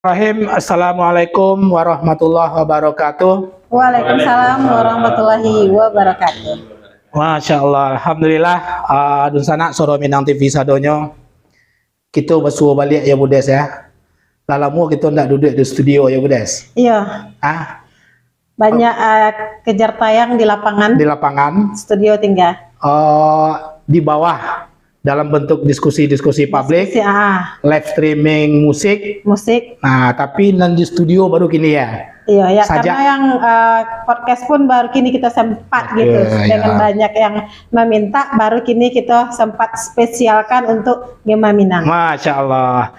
Assalamualaikum warahmatullahi wabarakatuh. Waalaikumsalam warahmatullahi wabarakatuh. Masya Allah, Alhamdulillah. Dun sana soro minang TV sadonyo. Kita bersuah balik ya Budes ya. Lalamu kita ndak duduk di studio ya Budes. Iya. Banyak kejar tayang di lapangan. Di lapangan. Studio tinggal. Di bawah. Dalam bentuk diskusi-diskusi publik, live streaming musik. Nah, tapi di studio baru kini ya. Iya, ya. Karena yang podcast pun baru kini kita sempat gitu. Dengan banyak yang meminta, baru kini kita sempat spesialkan untuk Gema Minang. Masya Allah.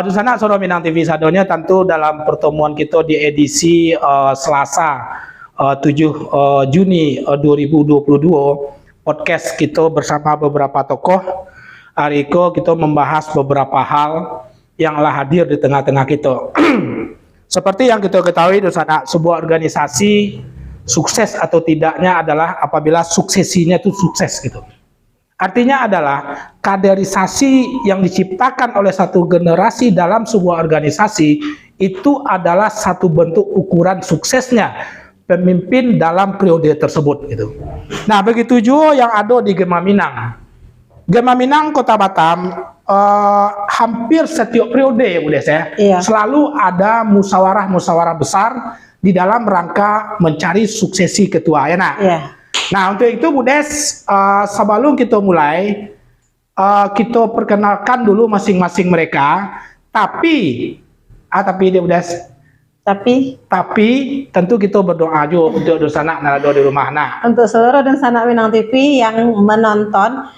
Di sana Soro Minang TV sadonya tentu dalam pertemuan kita di edisi Selasa 7 Juni 2022. Podcast kita bersama beberapa tokoh. Hari ini kita membahas beberapa hal yang telah hadir di tengah-tengah kita. Seperti yang kita ketahui di sana, sebuah organisasi sukses atau tidaknya adalah apabila suksesinya itu sukses gitu. Artinya adalah kaderisasi yang diciptakan oleh satu generasi dalam sebuah organisasi itu adalah satu bentuk ukuran suksesnya pemimpin dalam periode tersebut gitu. Nah, begitu juga yang ada di Gema Minang. Gema Minang Kota Batam hampir setiap periode ya Budes ya. Iya. Selalu ada musyawarah besar di dalam rangka mencari suksesi ketua ya nak. Iya. Nah, untuk itu Budes sebelum kita mulai kita perkenalkan dulu masing-masing mereka, tapi dia Budes. Tapi tentu kita berdoa juga untuk Donsana Narado di rumah. Nah, untuk seluruh Donsana Minang TV yang menonton,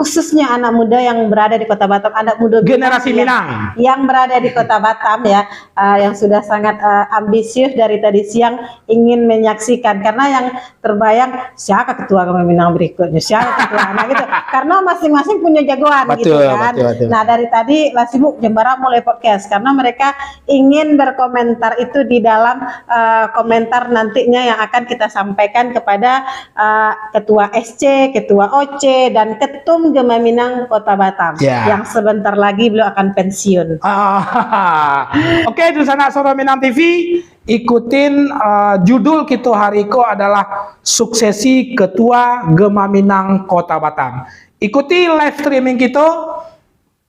khususnya anak muda yang berada di Kota Batam, anak muda generasi Minang yang berada di Kota Batam ya, yang sudah sangat ambisius dari tadi siang ingin menyaksikan, karena yang terbayang siapa ketua Gema Minang berikutnya, siapa ketua anak gitu, karena masing-masing punya jagoan. Betul, gitu kan. Betul. Nah, dari tadi lah sibuk Jembara mulai podcast karena mereka ingin berkomentar itu di dalam komentar nantinya yang akan kita sampaikan kepada ketua SC, ketua OC dan Ketum Gema Minang Kota Batam yang sebentar lagi beliau akan pensiun. Oke, di sana Soro Minang TV, ikutin judul kita hari ini adalah suksesi Ketua Gema Minang Kota Batam. Ikuti live streaming kita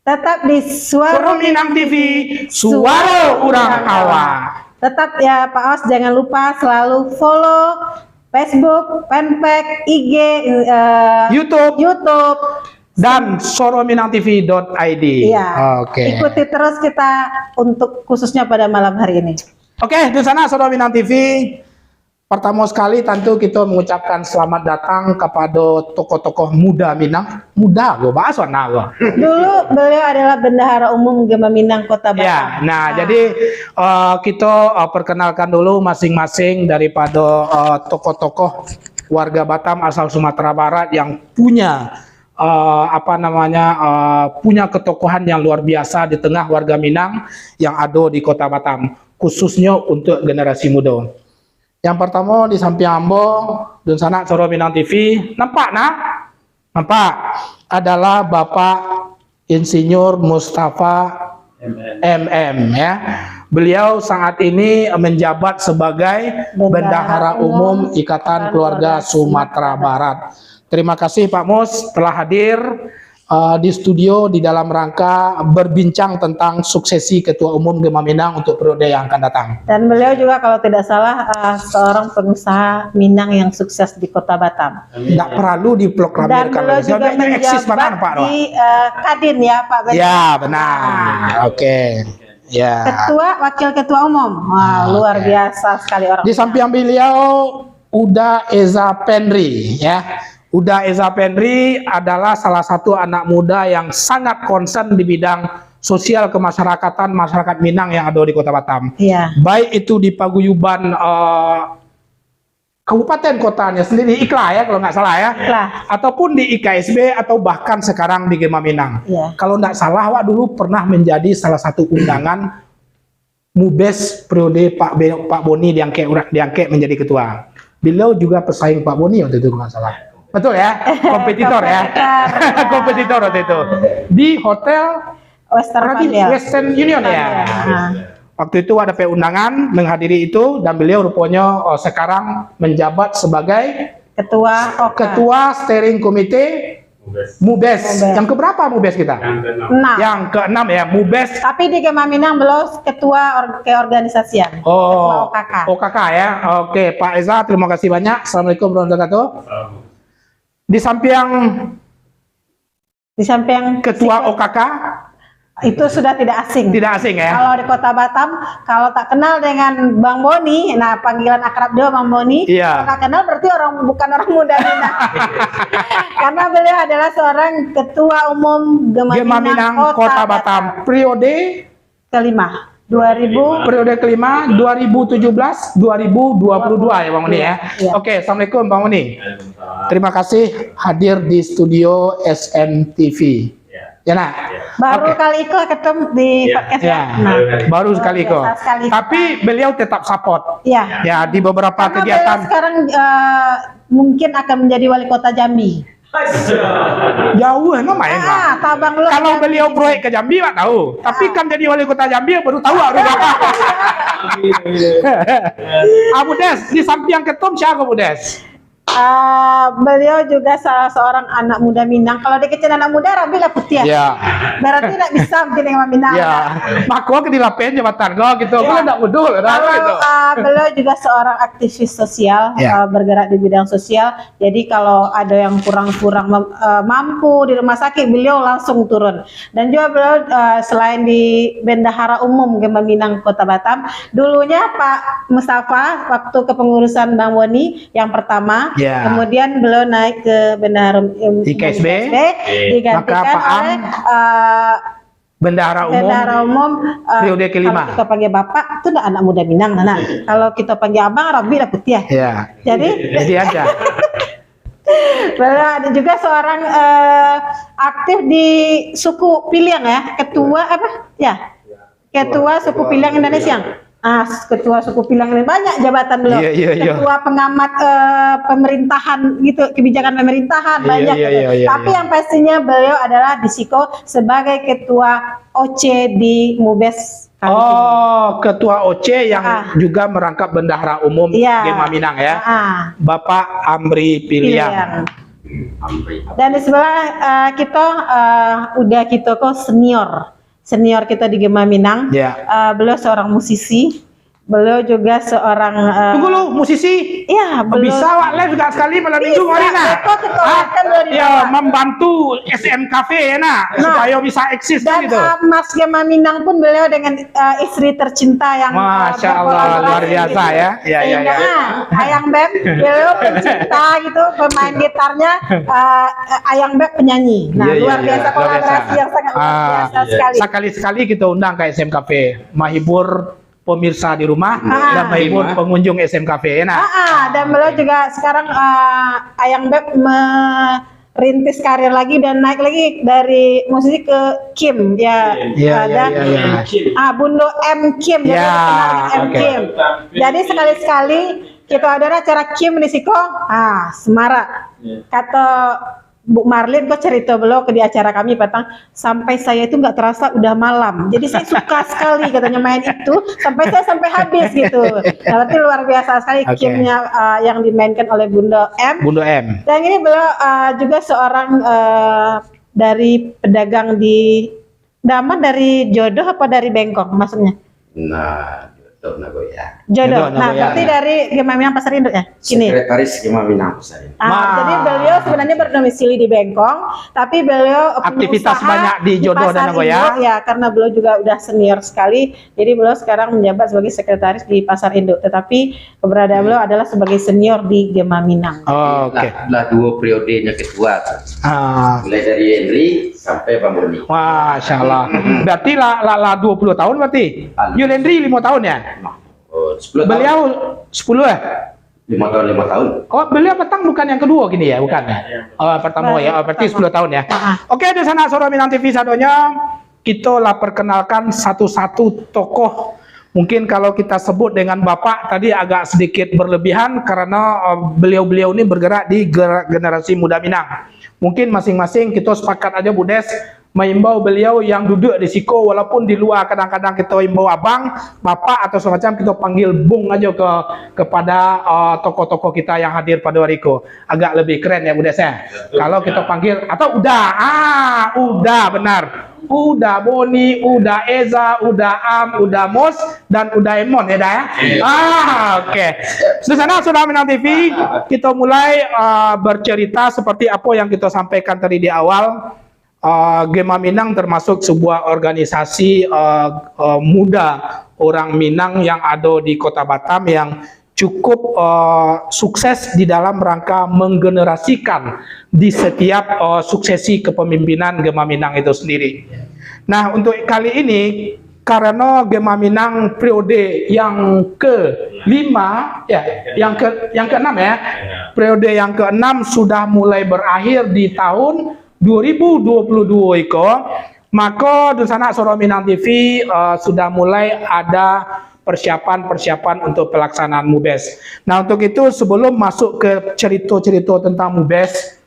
tetap di Soro Minang TV, suara orang awak. Tetap ya Pak Os, jangan lupa selalu follow Facebook, fanpage, IG, YouTube, dan sorominangtv.id. Iya. Oke. Ikuti terus kita untuk khususnya pada malam hari ini. Oke, di sana Soro Minang TV. Pertama sekali tentu kita mengucapkan selamat datang kepada tokoh-tokoh muda Minang. Muda, gue bahas warna gue. Dulu beliau adalah Bendahara Umum Gema Minang Kota Batam. Ya, nah jadi kita perkenalkan dulu masing-masing daripada tokoh-tokoh warga Batam asal Sumatera Barat yang punya punya ketokohan yang luar biasa di tengah warga Minang yang ada di Kota Batam, khususnya untuk generasi muda. Yang pertama di samping Ambo, dan sana Soro Minang TV, nampak adalah Bapak Insinyur Mustafa MM ya. Beliau saat ini menjabat sebagai Bendahara Umum Ikatan Keluarga Sumatera Barat. Terima kasih Pak Mus telah hadir di studio di dalam rangka berbincang tentang suksesi Ketua Umum Gema Minang untuk periode yang akan datang. Dan beliau juga kalau tidak salah seorang pengusaha Minang yang sukses di Kota Batam. Tidak perlu diproklamirkan. Dan beliau juga menjabat di Kadin ya Pak Gede. Ya benar. Oke. Ya. Wakil Ketua Umum. Wah, luar biasa sekali orang. Di samping beliau Uda Eza Penri ya. Uda Eza Penri adalah salah satu anak muda yang sangat concern di bidang sosial kemasyarakatan masyarakat Minang yang ada di Kota Batam. Iya. Baik itu di paguyuban kabupaten kotanya sendiri, IKLA ya kalau nggak salah ya. IKLA. Ataupun di IKSB atau bahkan sekarang di Gema Minang. Iya. Kalau nggak salah, Wak dulu pernah menjadi salah satu undangan Mubes periode Pak Boni diangkat menjadi ketua. Beliau juga pesaing Pak Boni waktu itu kalau nggak salah. Betul ya, kompetitor ya, kompetitor waktu itu di hotel Western Union ya. Waktu itu ada undangan menghadiri itu dan beliau rupanya sekarang menjabat sebagai Ketua OKA. Ketua Steering Komite Mubes. Yang keberapa Mubes kita? Nah, Yang keenam ya, Mubes. tapi di Gema Minang belum ketua keorganisasian. Oh, Ketua OKK. OKK ya. Oke, Pak Eza, terima kasih banyak. Assalamualaikum warahmatullahi wabarakatuh. Di samping Ketua OKK, itu sudah tidak asing. tidak asing ya. Kalau di Kota Batam, kalau tak kenal dengan Bang Boni, nah panggilan akrab dia Bang Boni. Iya. Kalau tak kenal berarti bukan orang muda Minang. Karena beliau adalah seorang Ketua Umum Gema Minang Kota Batam. Periode kelima. 2000. periode kelima 2017-2022 ya Bang Moni ya. Iya. Oke, Assalamualaikum Bang Moni. Terima kasih hadir di studio SMTV. Ya nak. Baru Oke. kali itu ketemu di podcast Ya, baru sekali kok. biasa sekali. Tapi beliau tetap support. Iya. Ya di beberapa Karena beliau kegiatan. sekarang mungkin akan menjadi wali kota Jambi. Jauh emang main Bang. Tabang lu. Kalau beliau proyek ke Jambi Pak tahu. Tapi kan jadi wali kota Jambi baru tahu harus apa. Abu Des, di samping ketum siapa Abu Des? Beliau juga salah seorang anak muda Minang. Kalau dia kecil anak muda, Rabi lah putih ya. Ya. Berarti tidak bisa mungkin dengan Minang. Ya, makwa ke dilapain jabatan kau gitu. Kalau enggak bodoh gitu. Kalau beliau juga seorang aktivis sosial, Ya. bergerak di bidang sosial. Jadi kalau ada yang kurang-kurang mampu di rumah sakit, beliau langsung turun. Dan juga beliau selain di Bendahara Umum Gema Minang Kota Batam, dulunya Pak Mustafa waktu kepengurusan Bang Boni yang pertama, Ya. kemudian beliau naik ke Bendahara IKSB, digantikan maka Pak Am, oleh Bendahara Umum Bendahara Umum periode kelima. kalau kita panggil bapak itu udah anak muda Minang, nah. Kalau kita panggil abang, Rabi lah putih ya. Ya. Jadi aja. beliau ada juga seorang aktif di suku Piliang ya, ketua apa? Ya, ketua suku Piliang Indonesia. Ketua suku Piliang ini banyak jabatan beliau. Iya. Ketua pengamat pemerintahan gitu, kebijakan pemerintahan Iya, banyak. iya, gitu. iya, Tapi iya. yang pastinya beliau adalah di Siko sebagai ketua OC di Mubes. kali ini. Oh, ketua OC yang Ah. juga merangkap Bendahara Umum Iya. Gema Minang ya. Bapak Amri Piliang. Piliang. Dan di sebelah kita udah kita kok senior kita di Gema Minang. Ya. Beliau seorang musisi. Beliau juga seorang Tunggu lu, musisi. iya, beliau Bisa Wak live juga sekali malam minggu Bisa, hari nah. betul, ketua kan beliau di Ya, bawah. membantu SM Cafe ya nak, supaya bisa eksis dan gitu. Mas Gema Minang pun beliau dengan istri tercinta yang Masya Allah, berkolaborasi luar biasa gitu. ya. Ya, ya, Sehingga, ya. Ayang Beb beliau pencinta gitu, pemain gitarnya Ayang Beb penyanyi. Nah, Iya, iya, luar iya, biasa luar kolaborasi biasa. yang sangat luar biasa sekali. Sekali-sekali kita undang ke SM Cafe, menghibur pemirsa di rumah dan menghibur pengunjung SM Cafe ya nak. Dan beliau juga sekarang Ayang Beb merintis karir lagi dan naik lagi dari musisi ke Kim ya. Iya, Ada iya. Bundo M Kim, jadi Ya, dikenal dengan M oke. Kim. Jadi sekali-sekali kita ada acara Kim di Siko, Semara. Kata Bu Marlin kok cerita beliau di acara kami petang, sampai saya itu nggak terasa udah malam. Jadi saya suka sekali katanya main itu sampai habis gitu. Nah, berarti luar biasa sekali Oke. Kimnya yang dimainkan oleh Bunda M. Bundo M. Dan ini beliau juga seorang dari pedagang di Daman, dari Jodoh apa dari Bengkok maksudnya? Nah, Jodoh Nagoya. Jodoh. Jodoh, Nah, Nagoya. berarti dari Gema Minang Pasar Induk ya? Ini. Sekretaris Gema Minang Pusat. Jadi beliau sebenarnya berdomisili di Bengkong, tapi beliau punya Aktivitas usaha banyak di Jodoh dan Pasar Nagoya. Induk, ya, karena beliau juga udah senior sekali. Jadi beliau sekarang menjabat sebagai sekretaris di Pasar Induk, tetapi keberadaan beliau adalah sebagai senior di Gema Minang. Oh, oke. Lah dua periodenya ketua. Mulai dari Henry sampai Bang Boni. Masya Allah. Berarti lah 20 tahun berarti. Yulendri 5 tahun ya? Oh, 10 tahun. Beliau 10 ya? 5 tahun. Oh, beliau petang bukan yang kedua gini ya, bukan ya? Oh, pertama ya. Oh, berarti 10 tahun ya. Oke, di sana Soro Minang TV sadonya kita lah perkenalkan satu-satu tokoh. Mungkin kalau kita sebut dengan Bapak tadi agak sedikit berlebihan karena beliau-beliau ini bergerak di generasi muda Minang. Mungkin masing-masing kita sepakat aja Bu Des mengimbau beliau yang duduk di siko, walaupun di luar kadang-kadang kita imbau abang, bapak atau semacam, kita panggil bung aja kepada tokoh-tokoh kita yang hadir pada hari itu. Agak lebih keren ya Bunda saya. Kalau kita panggil atau udah benar. Udah Boni, udah Eza, udah Am, udah Mos, dan udah Emon ya dah ya. Oke. Di sana sudah Minang TV, kita mulai bercerita seperti apa yang kita sampaikan tadi di awal. Gema Minang termasuk sebuah organisasi muda orang Minang yang ada di Kota Batam yang cukup sukses di dalam rangka menggenerasikan di setiap suksesi kepemimpinan Gema Minang itu sendiri. Nah, untuk kali ini karena Gema Minang periode yang ke-5 ya, yang ke-6 ya. Periode yang ke-6 sudah mulai berakhir di tahun 2022 iko, maka di sana Soro Minang TV sudah mulai ada persiapan untuk pelaksanaan MUBES. Nah, untuk itu sebelum masuk ke cerita-cerita tentang MUBES,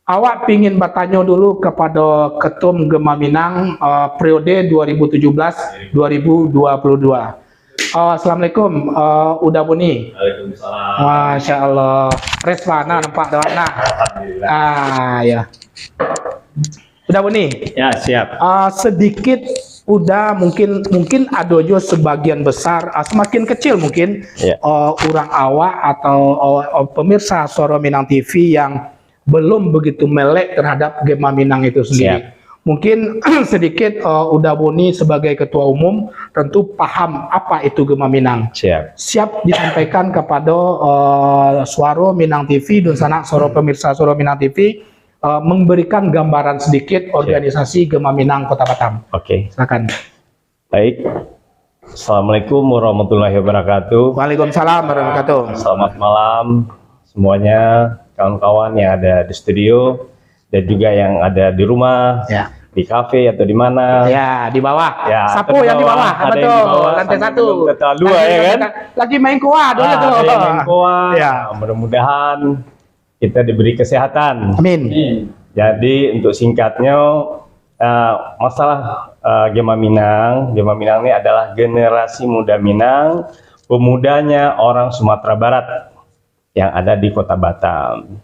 awak pingin bertanya dulu kepada Ketum Gema Minang periode 2017-2022. Assalamualaikum, Uda Boni. Waalaikumsalam. Masya Allah. Reswana nampak dah nak. Ya. Uda Boni. Ya, siap. Sedikit udah mungkin ada juga sebagian besar, semakin kecil mungkin orang awak atau pemirsa Soro Minang TV yang belum begitu melek terhadap Gema Minang itu sendiri. Siap. Mungkin sedikit Uda Boni sebagai ketua umum tentu paham apa itu Gema Minang. Siap disampaikan kepada Suara Minang TV dan sana pemirsa Soro Minang TV memberikan gambaran sedikit organisasi Gema Minang Kota Batam. Oke. Silakan. Baik. Assalamualaikum warahmatullahi wabarakatuh. Waalaikumsalam warahmatullahi wabarakatuh. Selamat malam semuanya, kawan-kawan yang ada di studio dan juga yang ada di rumah, di kafe atau di mana. Ya, di bawah. Ya, Sapu yang di bawah. ada Betul. yang di bawah, Lantai sampai 1. belum ke tahun 2 ya kan? Lagi main kuah dulu tuh. Ada yang main koa. Ya. Mudah-mudahan kita diberi kesehatan. Amin. Jadi untuk singkatnya, masalah Gema Minang ini adalah generasi muda Minang, pemudanya orang Sumatera Barat yang ada di Kota Batam.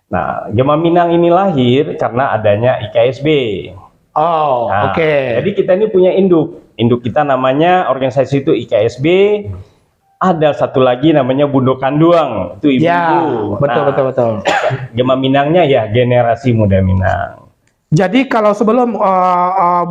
Nah, Gema Minang ini lahir karena adanya IKSB. Oh, oke. Jadi kita ini punya induk kita namanya organisasi itu IKSB. Ada satu lagi namanya Bundo Kanduang, itu ibu. Ya, betul. Gema Minangnya ya generasi muda Minang. Jadi kalau sebelum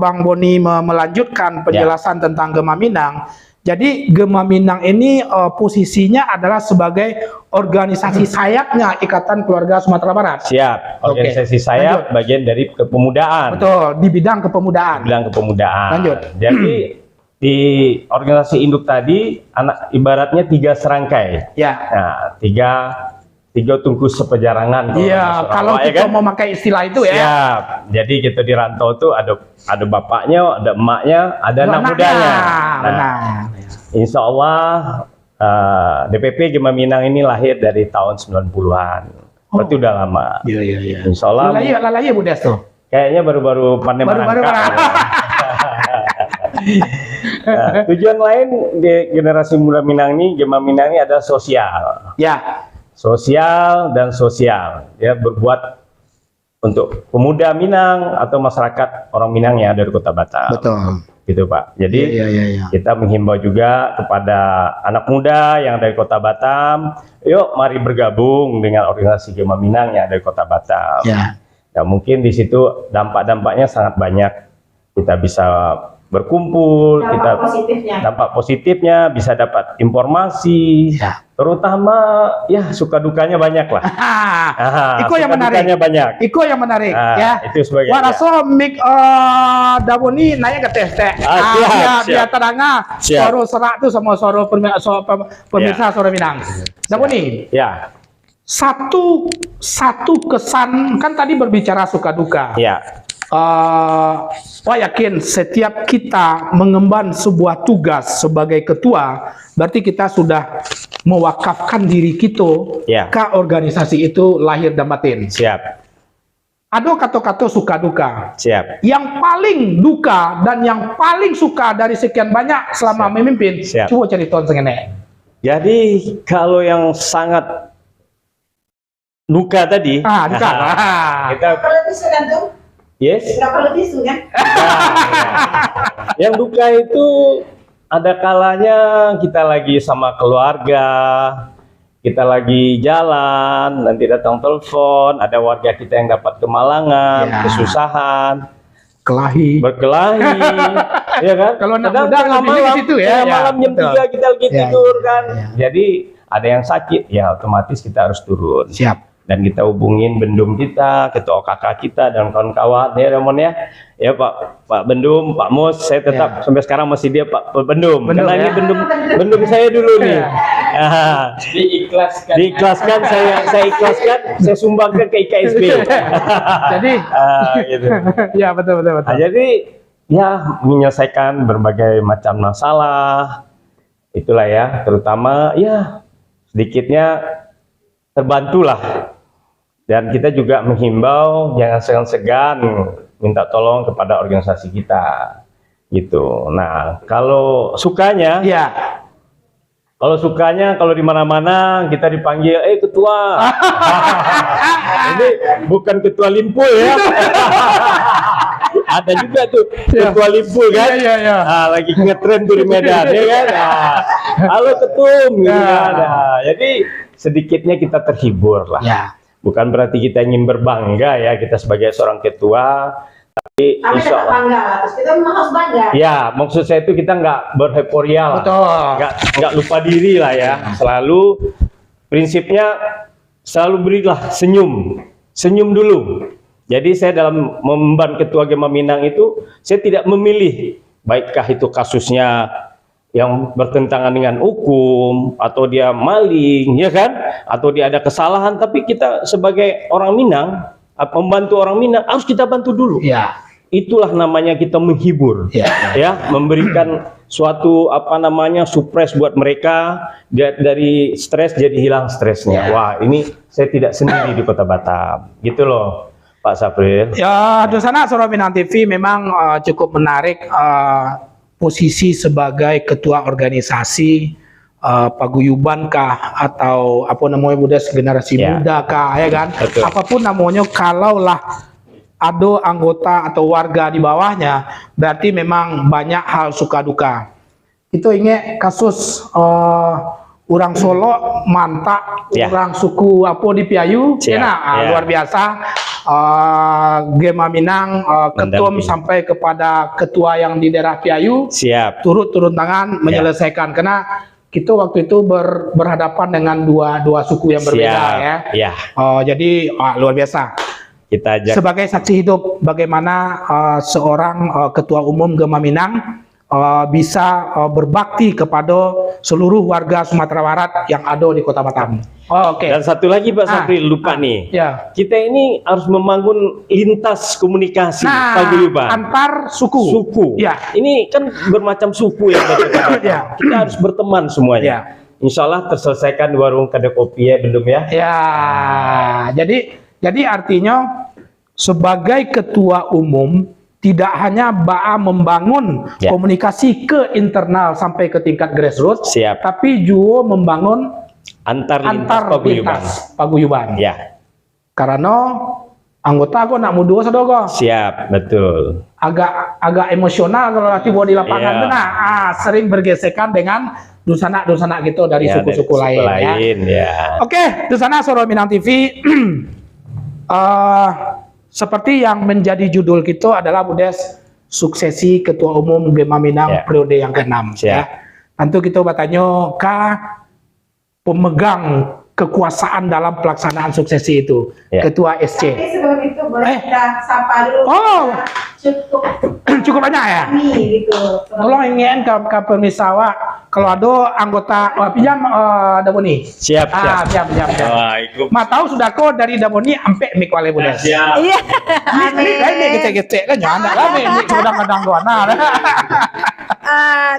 Bang Boni melanjutkan penjelasan tentang Gema Minang, jadi Gema Minang ini posisinya adalah sebagai organisasi sayapnya Ikatan Keluarga Sumatera Barat. Siap. Organisasi sayap bagian dari kepemudaan. Betul, di bidang kepemudaan. Lanjut. Jadi di organisasi induk tadi ibaratnya 3 serangkai. Ya. Nah, tiga tungkus sepejarangan. Iya, kalau kita mau pakai istilah itu ya. Siap. Jadi kita di rantau tuh ada bapaknya, ada emaknya, ada anak mudanya. Benar. Insya Allah DPP Gema Minang ini lahir dari tahun 90-an. Berarti udah lama. Iya. Insya Allah. Lalai Bu Des tuh. Kayaknya baru-baru pandai merangkak. Nah, tujuan lain di generasi muda Minang ini, Gema Minang ini adalah sosial. Ya. Sosial dan sosial. Ya, berbuat untuk pemuda Minang atau masyarakat orang Minang yang ada di Kota Batam. Betul. Gitu Pak. Jadi kita menghimbau juga kepada anak muda yang dari Kota Batam, yuk mari bergabung dengan organisasi Gema Minang yang dari Kota Batam. Ya. Nah, mungkin di situ dampak-dampaknya sangat banyak. Kita bisa berkumpul, dampak positifnya bisa dapat informasi, terutama ya suka dukanya banyak lah. Iko yang menarik. Iko yang menarik ya. Itu sebagai. Waraso mik Daboni nanya ke tes. Dia terangah Soro Serak tuh sama Soro pemirsa Soro Minang. Daboni. Ya. Satu kesan kan tadi berbicara suka duka. Ya. Wah yakin setiap kita mengemban sebuah tugas sebagai ketua, berarti kita sudah mewakafkan diri kita ke organisasi itu lahir dan batin. Siap. ada kata-kata suka duka. Siap. Yang paling duka dan yang paling suka dari sekian banyak selama Siap. memimpin, Siap. coba cerita sengennya. Jadi kalau yang sangat duka tadi, Duka. kita Perlu tisu kan tuh? yes. Nggak perlu tisu kan? Yang duka itu ada kalanya kita lagi sama keluarga, kita lagi jalan, nanti datang telepon, ada warga kita yang dapat kemalangan, Ya. kesusahan, Kelahi. berkelahi, ya kan? Kalau anak Kadang muda tengah lebih ke malam, situ ya, tengah ya, malam jam betul. 3 kita lagi Ya, tidur ya, kan. ya. Jadi ada yang sakit, ya otomatis kita harus turun. Siap. Dan kita hubungin bendum kita, ketua kakak kita dan kawan-kawan ya Ramon ya. Ya Pak Bendum, Pak Mus, saya tetap sampai sekarang masih dia Pak Bendum. Bendum, Karena ya. ini bendum saya dulu nih. Ya. Diikhlaskan saya ikhlaskan, saya sumbangkan ke IKSB. Jadi, Gitu. ya betul. Nah, jadi ya menyelesaikan berbagai macam masalah. Itulah ya, terutama ya sedikitnya terbantulah. Dan kita juga menghimbau jangan segan-segan minta tolong kepada organisasi kita gitu. Nah, kalau sukanya kalau di mana-mana kita dipanggil ketua. Ini bukan ketua Limpul ya. Ada juga tuh ketua Limpul kan. Iya. Lagi ngetren tuh di Medan ya kan. Halo ketum gitu kan. Jadi sedikitnya kita terhibur lah. Ya. Bukan berarti kita ingin berbangga ya kita sebagai seorang ketua, tapi Tapi insya tetap Allah. bangga. Terus kita memang harus bangga. Ya, maksud saya itu kita nggak berheporia lah, Betul. nggak lupa diri lah ya. Selalu prinsipnya selalu berilah senyum dulu. Jadi saya dalam memban ketua Gema Minang itu saya tidak memilih baikkah itu kasusnya yang bertentangan dengan hukum atau dia maling ya kan atau dia ada kesalahan, tapi kita sebagai orang Minang membantu orang Minang harus kita bantu dulu. Ya. Itulah namanya kita menghibur ya, memberikan suatu supres buat mereka dari stres jadi hilang stresnya. Wah, ini saya tidak sendiri di Kota Batam gitu loh Pak Sapril. Ya, Dosana Soro Minang TV memang cukup menarik posisi sebagai ketua organisasi paguyuban kah atau apa namanya generasi muda kah ya kan. Betul. Apapun namanya, kalaulah ada anggota atau warga di bawahnya berarti memang banyak hal suka duka. Itu ingat kasus orang Solo mantak orang suku apa di Piayu, luar biasa. Gema Minang ketum sampai kepada ketua yang di daerah Piayu turun tangan menyelesaikan karena kita waktu itu berhadapan dengan dua suku yang berbeda ya. Jadi luar biasa. Kita ajak. Sebagai saksi hidup bagaimana seorang ketua umum Gema Minang bisa berbakti kepada seluruh warga Sumatera Barat yang ada di Kota Batam. Oke. Dan satu lagi Pak Sapril lupa nih. Kita ini harus membangun lintas komunikasi paguyuban antar suku. Ini kan bermacam suku ya. Kita harus berteman semuanya. Insya Allah terselesaikan di warung kedai kopi ya belum ya. Jadi artinya sebagai ketua umum tidak hanya membangun komunikasi ke internal sampai ke tingkat grassroots, tapi juga membangun antar lintas paguyuban. Karena anggota aku nak muda sadogo. Betul. Agak emosional kalau nanti buat di lapangan sering bergesekan dengan dusana gitu dari suku-suku lain. Oke, Dusana Soro Minang TV. Seperti yang menjadi judul kita adalah Budes suksesi Ketua Umum Gema Minang periode yang ke-6 Tentu kita bertanya pemegang kekuasaan dalam pelaksanaan suksesi itu, Ketua SC. Tapi sebelum itu boleh kita sapa dulu. Cukup banyak ya. Gitu. Tolong ingin ke pemirsa kalau ada anggota pinjam Daboni. Siap. Ma tahu sudah kok dari Daboni sampai mik wale Budes. Iya. Ini gece-gece kan jangan ada mik kadang-kadang doana.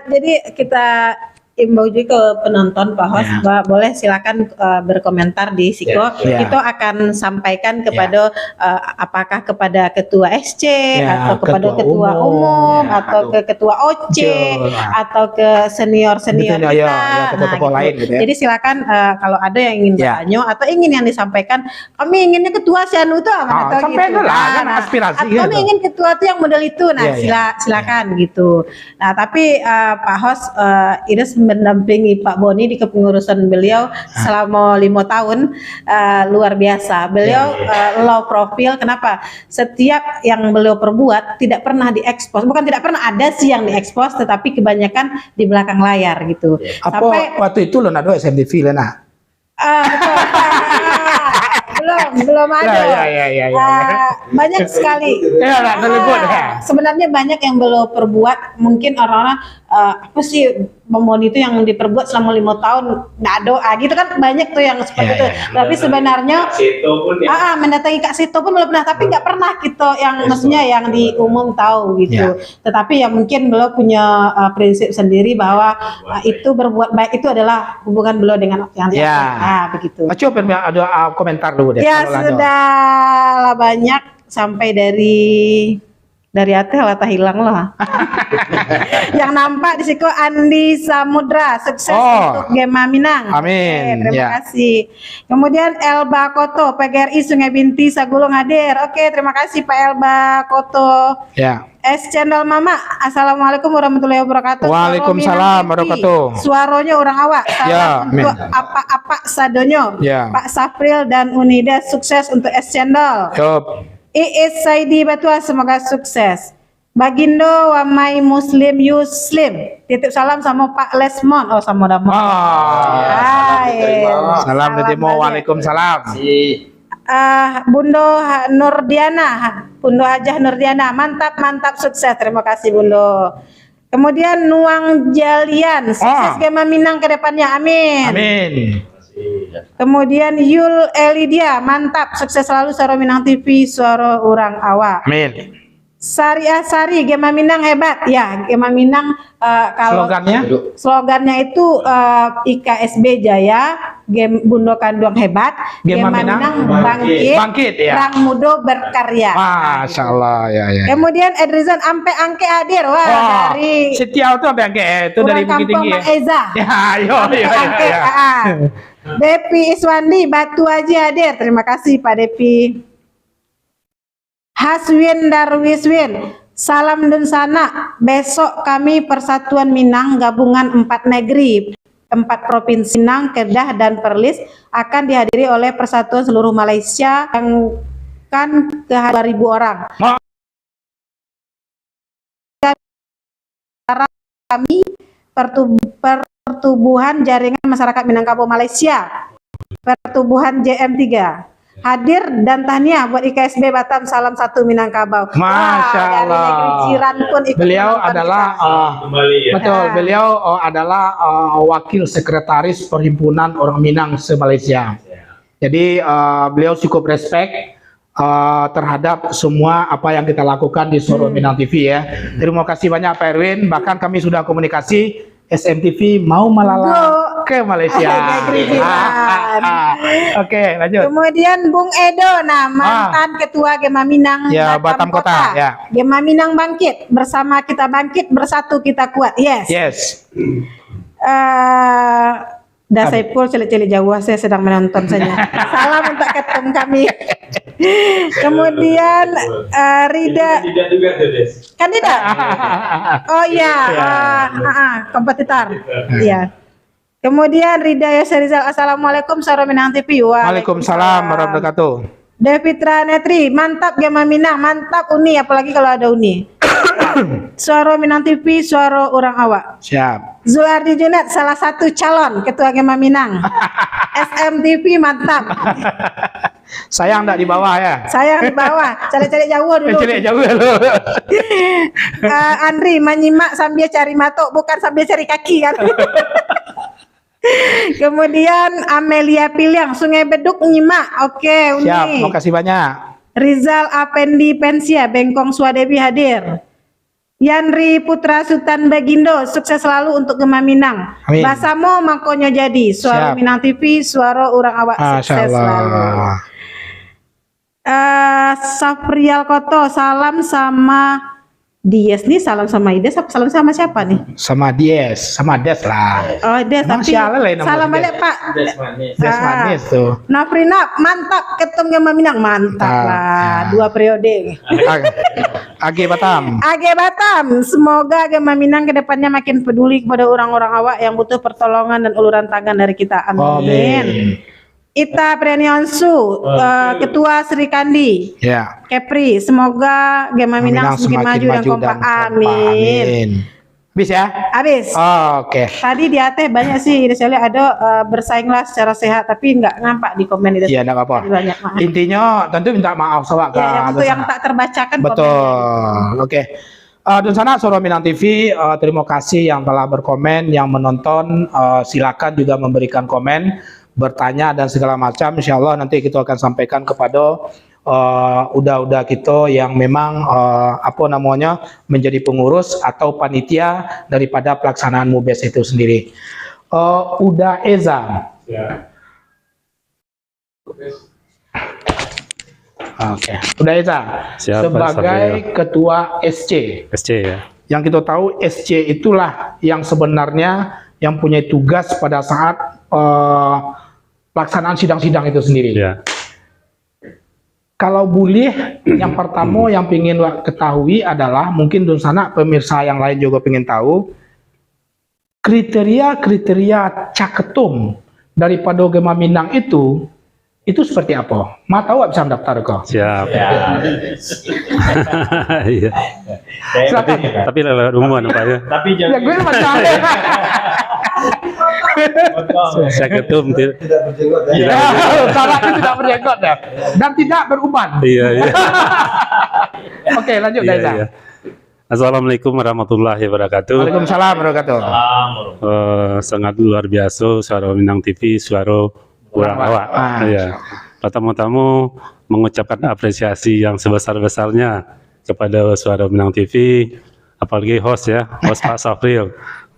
Jadi kita imbau juga ke penonton Pak Host, boleh silakan berkomentar di Siko. Ya. Kita akan sampaikan kepada apakah kepada ketua SC atau kepada ketua umum atau ke ketua OC atau ke senior kita. Ketua lain gitu ya. Jadi silakan kalau ada yang ingin bertanya atau ingin yang disampaikan, kami inginnya ketua si anu tuh atau sampai gitu. kan aspirasi atau gitu. kami ingin ketua tuh yang model itu. Nah, silakan gitu. Nah, tapi Pak Host ini mendampingi Pak Boni di kepengurusan beliau selama 5 tahun, luar biasa. Beliau low profile. Kenapa? Setiap yang beliau perbuat tidak pernah diekspos. Bukan tidak pernah, ada sih yang diekspos, tetapi kebanyakan di belakang layar gitu. Apa waktu itu lo nado SMTV Lena? Betul. belum ada. Banyak sekali. Sebenarnya banyak yang belum perbuat. Mungkin orang-orang apa sih Boni itu yang diperbuat selama 5 tahun nggak doa gitu kan, banyak tuh yang seperti itu. Tapi sebenarnya mendatangi Kak Sito pun belum pernah, tapi nggak pernah gitu yang maksudnya yang di umum tahu gitu. Tetapi ya mungkin beliau punya prinsip sendiri bahwa itu berbuat baik itu adalah hubungan beliau dengan yang begitu. Coba ada komentar dulu deh. Ya sudah banyak sampai dari Ata hilang lah. Yang nampak di situ Andi Samudra, sukses untuk Gema Minang. Amin. Terima kasih. Kemudian Elba Koto, PGRI Sungai Binti Sagulung hadir. Oke, terima kasih Pak Elba Koto. S Channel Mama, assalamualaikum warahmatullahi wabarakatuh. Waalaikumsalam warahmatullahi. Suaranya orang awak. Salam untuk apa sadonyo. Pak Safril dan Unida, sukses untuk S Channel. Iis Saidi Batua, semoga sukses. Bagindo Wamai Muslim Yuslim, titip salam sama Pak Lesmon. Sama Damo. Salam Demo. Waalaikumsalam. Bundo Nurdiana, Bundo Hajah Nurdiana, mantap sukses. Terima kasih Bundo. Kemudian Nuang Jalian, sukses Gema Minang ke depannya. Amin. Kemudian Yul Elidia, mantap, sukses selalu Suara Minang TV, suara orang awak. Amin. Sari Asari, Gema Minang hebat. Ya, Gema Minang kalau slogannya itu IKSB Jaya, Bundo Kanduang hebat, Gema Minang bangkit, Rang Mudo berkarya. Masya Allah, ya. Kemudian Edrizan Ampe Angke hadir, dari Setia itu Ampe Angke itu dari Bukit Tinggi. Pak Eza. Ya. Depi Iswandi Batu Haji hadir, terima kasih Pak Depi. Haswin Darwiswin, salam dan sana. Besok kami Persatuan Minang gabungan 4 negeri, 4 provinsi Minang, Kedah dan Perlis akan dihadiri oleh Persatuan seluruh Malaysia yang kan ke 2.000 orang. Kami Pertubuhan Jaringan Masyarakat Minangkabau Malaysia, Pertubuhan JM3 hadir dan tahniah buat IKSB Batam, salam satu Minangkabau. Masya Allah. Dari negeri jiran pun ikut. Beliau adalah beliau adalah wakil sekretaris Perhimpunan Orang Minang se-Malaysia. Jadi beliau cukup respect terhadap semua apa yang kita lakukan di Suara Minang TV ya. Terima kasih banyak Pak Erwin. Bahkan kami sudah komunikasi SMTV mau melala ke Malaysia. Oke, lanjut. Kemudian Bung Edo, mantan ketua Gema Minang Batam Kota. Gema Minang bangkit, bersama kita bangkit, bersatu kita kuat. Yes. Saipul cilik-cilik jauh, saya sedang menonton saja. Salam untuk ketum kami. Kemudian Rida kandidat. Oh iya, kompetitor. Iya. Kemudian Rida Yosrizal, assalamualaikum Suara Minang TV. Waalaikumsalam warahmatullahi wabarakatuh. Devitra Netri, mantap Gema Minang, mantap Uni, apalagi kalau ada Uni. Suara Minang TV, suara orang awak. Siap. Zulardi Junet, salah satu calon ketua Gema Minang. SMTV mantap. Sayang enggak di bawah ya? Sayang di bawah, cari-cari jauh dulu. Cari jauh dulu. Andri menyimak sambil cari matok, bukan sambil cari kaki kan. Kemudian Amelia Piliang, Sungai Beduk nyimak. Oke, Uni. Siap, makasih banyak. Rizal Apendi Pensia, Bengkong Swadewi hadir. Yanri Putra Sultan Bagindo, sukses selalu untuk Gema Minang. Amin. Basamo mangkonyo jadi. Suara Siap. Minang TV, suara orang awak sukses selalu. Safrial Koto, salam sama Dies nih, salam sama Ides, apa salam sama siapa nih? Sama Dies, sama Des lah. Oh Des, Emang tapi siapa lah yang nama salam Des? balik Pak. Des manis tuh. Nafrina, mantap ketemu Gema Minang, mantap Mantap, lah, ya. 2 periode. Age Batam. AG Batam, semoga Gema Minang kedepannya makin peduli kepada orang-orang awak yang butuh pertolongan dan uluran tangan dari kita. Amin. Ita Prianiansu, Ketua Sri Kandi, Ya. Kepri, semoga Gema Minang semakin maju dan kompak. Amin. Bis ya? Habis. Oke. Tadi di AT banyak sih, inisialnya ada bersainglah secara sehat, tapi nggak nampak di komen itu. Iya, enggak apa-apa. Banyak maaf. Intinya tentu minta maaf sama Ya, yang untuk yang tak terbacakan Betul. komennya. Oke. Dan sana Suara Minang TV, terima kasih yang telah berkomen, yang menonton, silakan juga memberikan komen, bertanya dan segala macam. Insya Allah nanti kita akan sampaikan kepada udah kita yang memang apa namanya menjadi pengurus atau panitia daripada pelaksanaan MUBES itu sendiri. Uda Eza. Oke, Uda Eza Siap, Pak sebagai Safril. ketua SC. SC ya. Yang kita tahu SC itulah yang sebenarnya yang punya tugas pada saat pelaksanaan sidang-sidang itu sendiri. Ya. Kalau boleh, yang pertama yang ingin ketahui adalah mungkin di sana pemirsa yang lain juga ingin tahu kriteria caketum daripada Gema Minang itu seperti apa? Mau tahu bisa mendaftar kok? Siap. Iya. Silakan. Tapi lewat umuman Pak ya. Tapi Ya jangan gue macam Saya ketum tidak. Ya, syaratnya tidak berjenggot ya. Dan tidak beruban. Iya, iya. Oke, lanjut Iya, Gaisa. iya. Assalamualaikum warahmatullahi wabarakatuh. Waalaikumsalam warahmatullahi Sangat luar biasa Suara Minang TV, suara orang awak. Ah. Ya. Pertama-tama mengucapkan apresiasi yang sebesar-besarnya kepada Suara Minang TV, apalagi host Pak Safril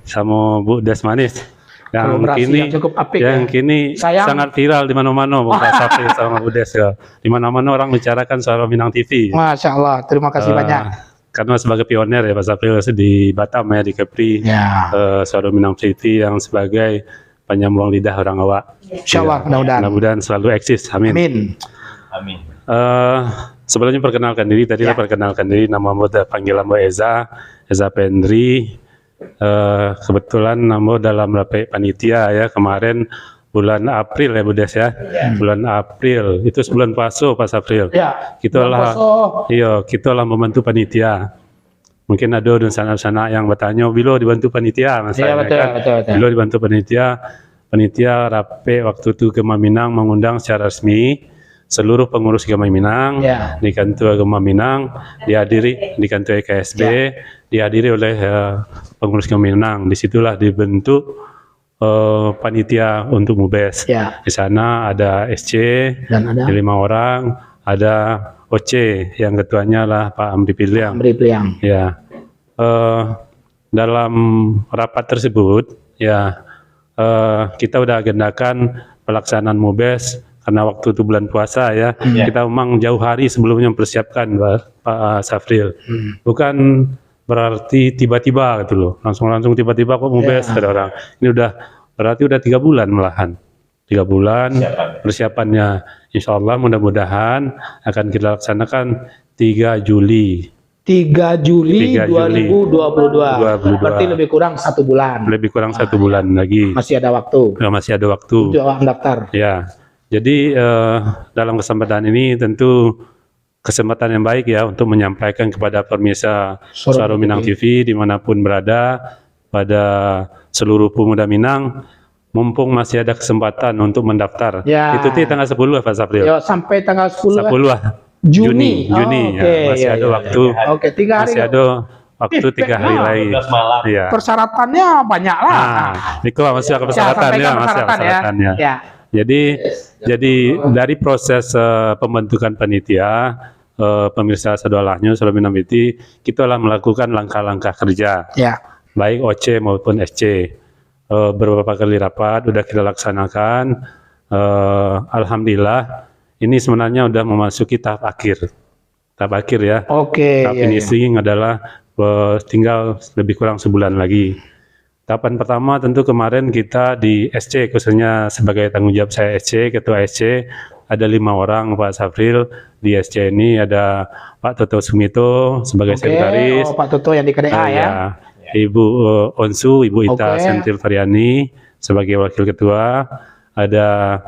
sama Bu Desmanis. Yang Kolaborasi kini yang cukup apik yang ya. kini Sayang. sangat viral di mana-mana Pak Safril sama Bu Des ya. Di mana-mana orang bicarakan Suara Minang TV. Masya Allah, terima kasih banyak. Karena sebagai pioner ya Pak Safril di Batam ya, di Kepri, Ya, Suara Minang TV yang sebagai penyambung lidah orang awak. Insya Allah, mudah-mudahan. Mudah-mudahan selalu eksis. Amin. Amin. Amin. Sebelumnya perkenalkan diri, tadi Ya. perkenalkan diri, nama panggilan Mbak Eza Pendri. Kebetulan nama dalam rapat panitia ya kemarin bulan April ya Bu Des ya. Bulan April, itu sebulan puasa Pak Safril. Ya, Kita lah, Poso. iya, kita lah membantu panitia. Mungkin ada dan sana-sana yang bertanya, bila dibantu panitia, Mas. Iya, betul, betul. Bila dibantu panitia rape waktu itu Gema Minang mengundang secara resmi seluruh pengurus Gema Minang Ya. di kantor Gema Minang, dihadiri di kantor EKSB, dihadiri oleh pengurus Gema Minang. Disitulah dibentuk panitia untuk MUBES. Ya. Di sana ada SC, Dan ada 5 orang, ada OC yang ketuanya lah Pak Amri Piliang. Amri Pliang. Ya, dalam rapat tersebut ya kita udah agendakan pelaksanaan MUBES karena waktu itu bulan puasa ya. Kita memang jauh hari sebelumnya mempersiapkan Pak Safril. Bukan berarti tiba-tiba gitu loh, langsung tiba-tiba kok MUBES ada orang. Ini udah berarti udah 3 bulan malahan. 3 bulan persiapannya. Insya Allah mudah-mudahan akan kita laksanakan 3 Juli. 3 Juli 3 Juli 2022. Berarti lebih kurang 1 bulan. Lebih kurang 1 bulan lagi. Masih ada waktu Ya, masih ada waktu. untuk awak mendaftar. Ya, jadi dalam kesempatan ini tentu kesempatan yang baik ya untuk menyampaikan kepada pemirsa Suara Minang TV dimanapun berada, pada seluruh pemuda Minang, mumpung masih ada kesempatan untuk mendaftar. Ya. Itu tanggal 10 Pak Safril. Yo, sampai tanggal 10 10 Juni. Juni Oh, ya, oke, masih iya, ada iya, waktu. Oke, 3 hari. Masih ada waktu 3 hari lagi. 12 malam. Iya. Persyaratannya banyak lah. Nah, Niko masih ada Ya, persyaratan sampaikan ya, masih ada persyaratan ya. persyaratannya. Ya. Jadi dari proses pembentukan panitia pemirsa Sadolahnya Suraminang BT, kita telah melakukan langkah-langkah kerja, Ya. baik OC maupun SC. Beberapa kali rapat udah kita laksanakan. Alhamdulillah, ini sebenarnya udah memasuki tahap akhir. Tahap akhir ya. Oke. Tahap ya, ya. finishing adalah tinggal lebih kurang sebulan lagi. Tahapan pertama tentu kemarin kita di SC, khususnya sebagai tanggung jawab saya SC, Ketua SC, ada 5 orang Pak Safril. Di SC ini ada Pak Toto Sumito sebagai Oke. sekretaris. Oh, Pak Toto yang di KDA ya. Ibu Onsu, Ibu Ita Oke. Sentil Variani sebagai wakil ketua. Ada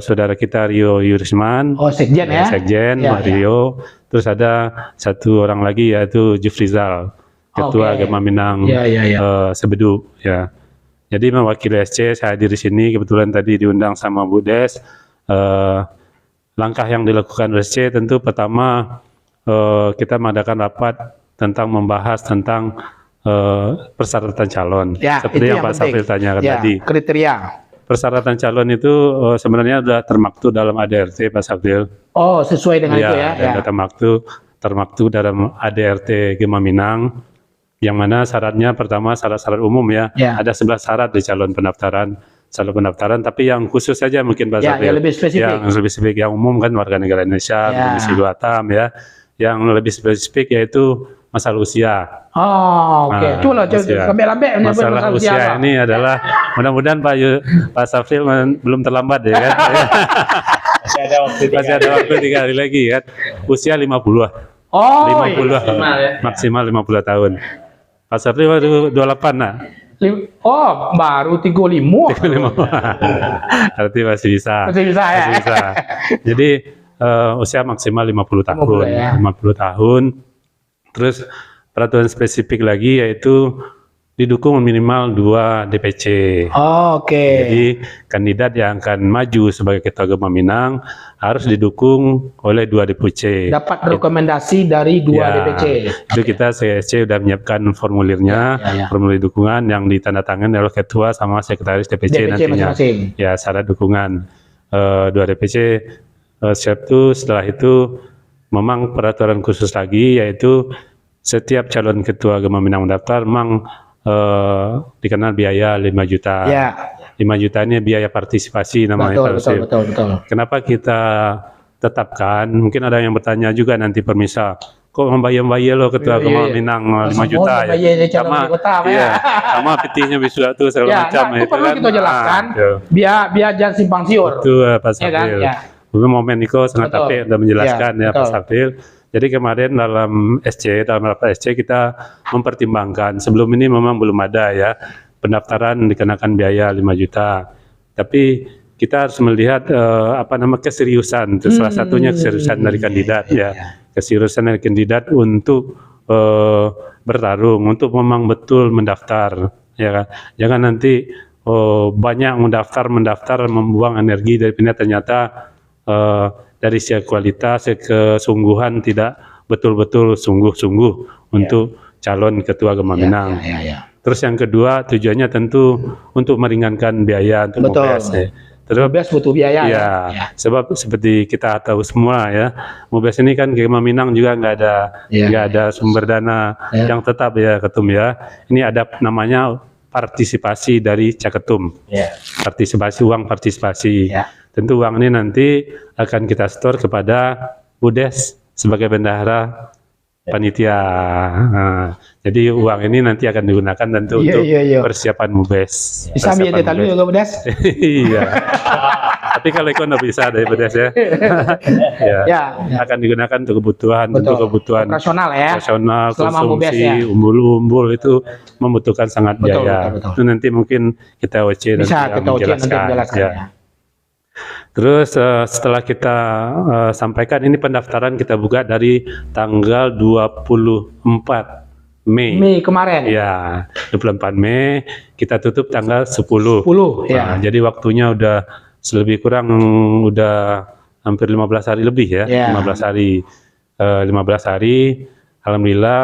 saudara kita Rio Yurisman, Oh, sekjen ya. Sekjen, Ya, Pak Rio. Terus ada satu orang lagi yaitu Jufrizal, Ketua Oke. Agama Minang Ya, ya, ya. Sebedu. Ya. Jadi mewakili SC, saya hadir di sini. Kebetulan tadi diundang sama Bu Des. Langkah yang dilakukan SC tentu pertama kita mengadakan rapat tentang membahas tentang persyaratan calon. Ya, Seperti itu yang Pak penting. Safril tanyakan Ya, tadi. kriteria. Persyaratan calon itu sebenarnya sudah termaktub dalam ADRT Pak Safril. Oh, sesuai dengan itu ya. Dan Ya. termaktub dalam ADRT Gema Minang, yang mana syaratnya pertama syarat-syarat umum ya. Ya. Ada 11 syarat di calon pendaftaran, tapi yang khusus saja mungkin Pak Ya, Safril. yang lebih spesifik. Yang lebih spesifik, yang umum kan warga negara Indonesia, Ya. domisili Batam ya. Yang lebih spesifik yaitu masalah usia. Oh, oke. Nah, Coba usia. lambek-lambek menyebut Masalah usia apa? ini adalah mudah-mudahan Pak Safril belum terlambat ya kan. Masih ada waktu 3 hari lagi kan. Usia 50 lah. Oh, 50 maksimal 50 tahun. Pak Safril baru 28 nah. Oh, baru 35. 5. Arti masih bisa. Masih bisa ya. Masih bisa. Jadi usia maksimal 50 tahun. 50 ya. 50 tahun. Terus peraturan spesifik lagi yaitu didukung minimal 2 DPC. Oh, oke. Jadi kandidat yang akan maju sebagai Ketua Agama Minang harus didukung oleh 2 DPC. Dapat rekomendasi dari 2 Ya, DPC. Itu kita CSC sudah menyiapkan formulirnya, Ya. formulir dukungan yang ditandatangani oleh Ketua sama Sekretaris DPC, DPC nantinya. masing-masing. Ya, syarat dukungan 2 DPC. Siap itu setelah itu memang peraturan khusus lagi yaitu setiap calon Ketua Agama Minang mendaftar memang dikenal biaya 5 juta. Ya, 5 juta ini biaya partisipasi namanya. betul. Kenapa kita tetapkan? Mungkin ada yang bertanya juga nanti permisal, kok membayar lo Ketua Iya, Agama iya. Minang 5 Semua juta ya? membayar calon wali kota, Pak, ya. Iya, sama petinya wisuda tuh segala Ya, macam. nah, itu perlu kita jelaskan. Itu biar jangan simpang siur. Pak Ya kan? Safril. Ya. Momen Niko sangat Betul. apik udah menjelaskan Ya, ya Pak betul. Safril. Jadi kemarin dalam rapat SC kita mempertimbangkan, sebelum ini memang belum ada ya pendaftaran dikenakan biaya 5 juta. Tapi kita harus melihat keseriusan. Itu salah satunya keseriusan dari kandidat ya. Keseriusan dari kandidat untuk bertarung, untuk memang betul mendaftar ya kan. Jangan nanti banyak mendaftar membuang energi daripada ternyata dari segi kualitas, kesungguhan tidak betul-betul sungguh-sungguh untuk calon Ketua Agama Minang. Ya. Terus yang kedua tujuannya tentu untuk meringankan biaya untuk Betul. MOBES. Ya. Terus Bebas butuh biaya ya, sebab seperti kita tahu semua ya, MOBES ini kan Agama Minang juga nggak ada sumber dana yang tetap ya Ketum ya. Ini ada namanya partisipasi dari Caketum. Partisipasi, uang partisipasi. Ya. Tentu uang ini nanti akan kita store kepada Budes sebagai bendahara panitia. Nah, jadi uang ini nanti akan digunakan tentu untuk persiapan MUBES. Bisa ambil data dulu ya, Budes? Iya. Tapi kalau ikut nggak bisa dari Budes ya. Ya. Akan digunakan untuk kebutuhan, Betul. untuk kebutuhan Operasional ya. operasional, Selama MUBES konsumsi, ya. umbul-umbul itu membutuhkan sangat Betul, biaya. betul. Itu nanti mungkin kita OC nanti Bisa yang kita ujian nanti menjelaskan. Ya. Ya. Terus setelah kita sampaikan ini pendaftaran kita buka dari tanggal 24 Mei. Mei kemarin. Ya, 24 Mei kita tutup tanggal 10. 10 ya. Nah, jadi waktunya udah lebih kurang udah hampir 15 hari lebih ya. Ya. 15 hari 15 hari. Alhamdulillah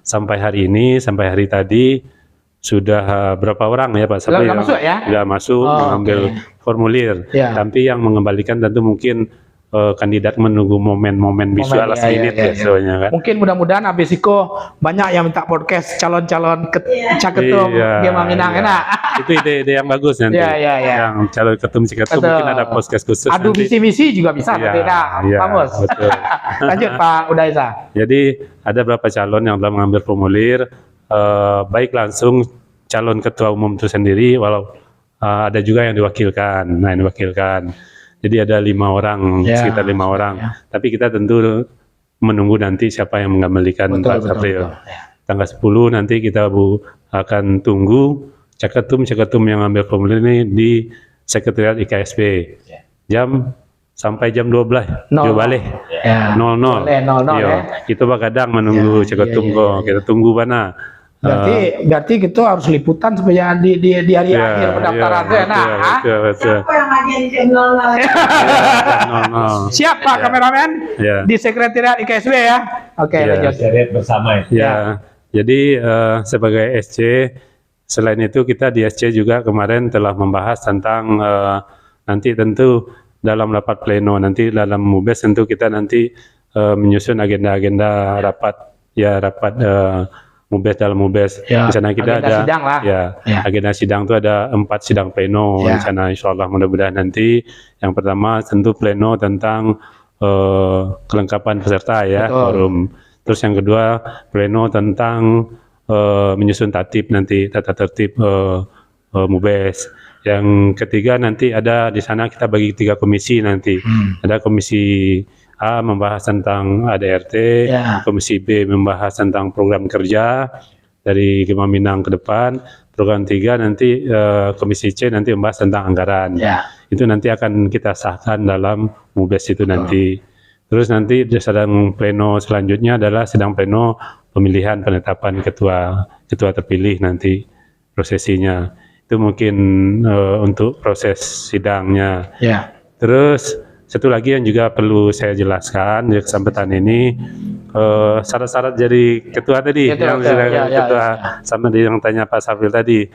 sampai hari ini, sampai hari tadi sudah berapa orang ya Pak Sudah masuk ya? Sudah masuk Oh, mengambil oke. formulir. Ya. Tapi yang mengembalikan tentu mungkin kandidat menunggu momen-momen visual last minute biasanya kan. Mungkin mudah-mudahan habis itu banyak yang minta podcast calon-calon caketum Gema Minang enak. Itu ide-ide yang bagus nanti. Yang calon ketum Ciketum mungkin ada podcast khusus. Adu visi-visi juga bisa nanti. Bagus. Betul. Lanjut Pak Udaisa. Jadi ada berapa calon yang telah mengambil formulir, baik langsung calon ketua umum itu sendiri, walau ada juga yang diwakilkan. Nah, yang diwakilkan. Jadi ada 5 orang, sekitar 5 orang. Tapi kita tentu menunggu nanti siapa yang mengembalikan 4 April. Tanggal 10 nanti kita akan tunggu caketum yang ambil formulir ini di Sekretariat IKSP. Sampai jam 12. Balik. 00. Kita kadang menunggu caketum kok. Kita tunggu mana. Berarti kita harus liputan supaya di hari akhir pendaftaran betul. Siapa yang ngajian di jam 00? Siap Pak kameramen di Sekretariat IKSW ya. Oke, lanjut. Sekretariat bersama ya. Jadi sebagai SC, selain itu kita di SC juga kemarin telah membahas tentang nanti tentu dalam rapat pleno, nanti dalam MUBES tentu kita nanti menyusun agenda-agenda rapat MUBES dalam MUBES. Di sana kita ada sidang lah. Agenda sidang itu ada 4 sidang pleno di sana, insyaallah mudah-mudahan nanti. Yang pertama tentu pleno tentang kelengkapan peserta forum. Terus yang kedua pleno tentang menyusun tatip nanti, tata tertib MUBES. Yang ketiga nanti ada di sana kita bagi 3 komisi nanti. Ada komisi A membahas tentang ADRT, komisi B membahas tentang program kerja dari Gema Minang ke depan, program 3 nanti komisi C nanti membahas tentang anggaran. Itu nanti akan kita sahkan dalam MUBES itu nanti. Terus nanti sedang pleno selanjutnya adalah sedang pleno pemilihan penetapan ketua terpilih nanti prosesinya. Itu mungkin untuk proses sidangnya. Terus satu lagi yang juga perlu saya jelaskan di kesempatan ini, syarat-syarat jadi ketua tadi, ketua sama yang tanya Pak Safril tadi.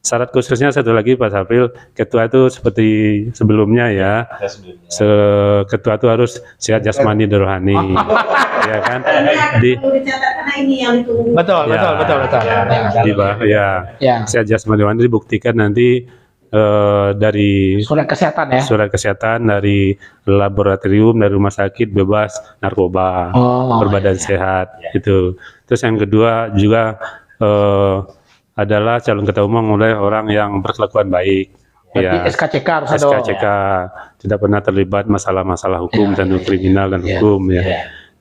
Syarat khususnya satu lagi Pak Safril, ketua itu seperti sebelumnya ketua itu harus sehat jasmani dan rohani, ya kan? Betul. Sehat jasmani dan rohani dibuktikan nanti dari surat kesehatan dari laboratorium, dari rumah sakit, bebas narkoba, berbadan sehat itu. Terus yang kedua juga adalah calon ketua umum oleh orang yang berkelakuan baik. SKCK harus ada. SKCK tidak pernah terlibat masalah-masalah hukum dan kriminal dan hukum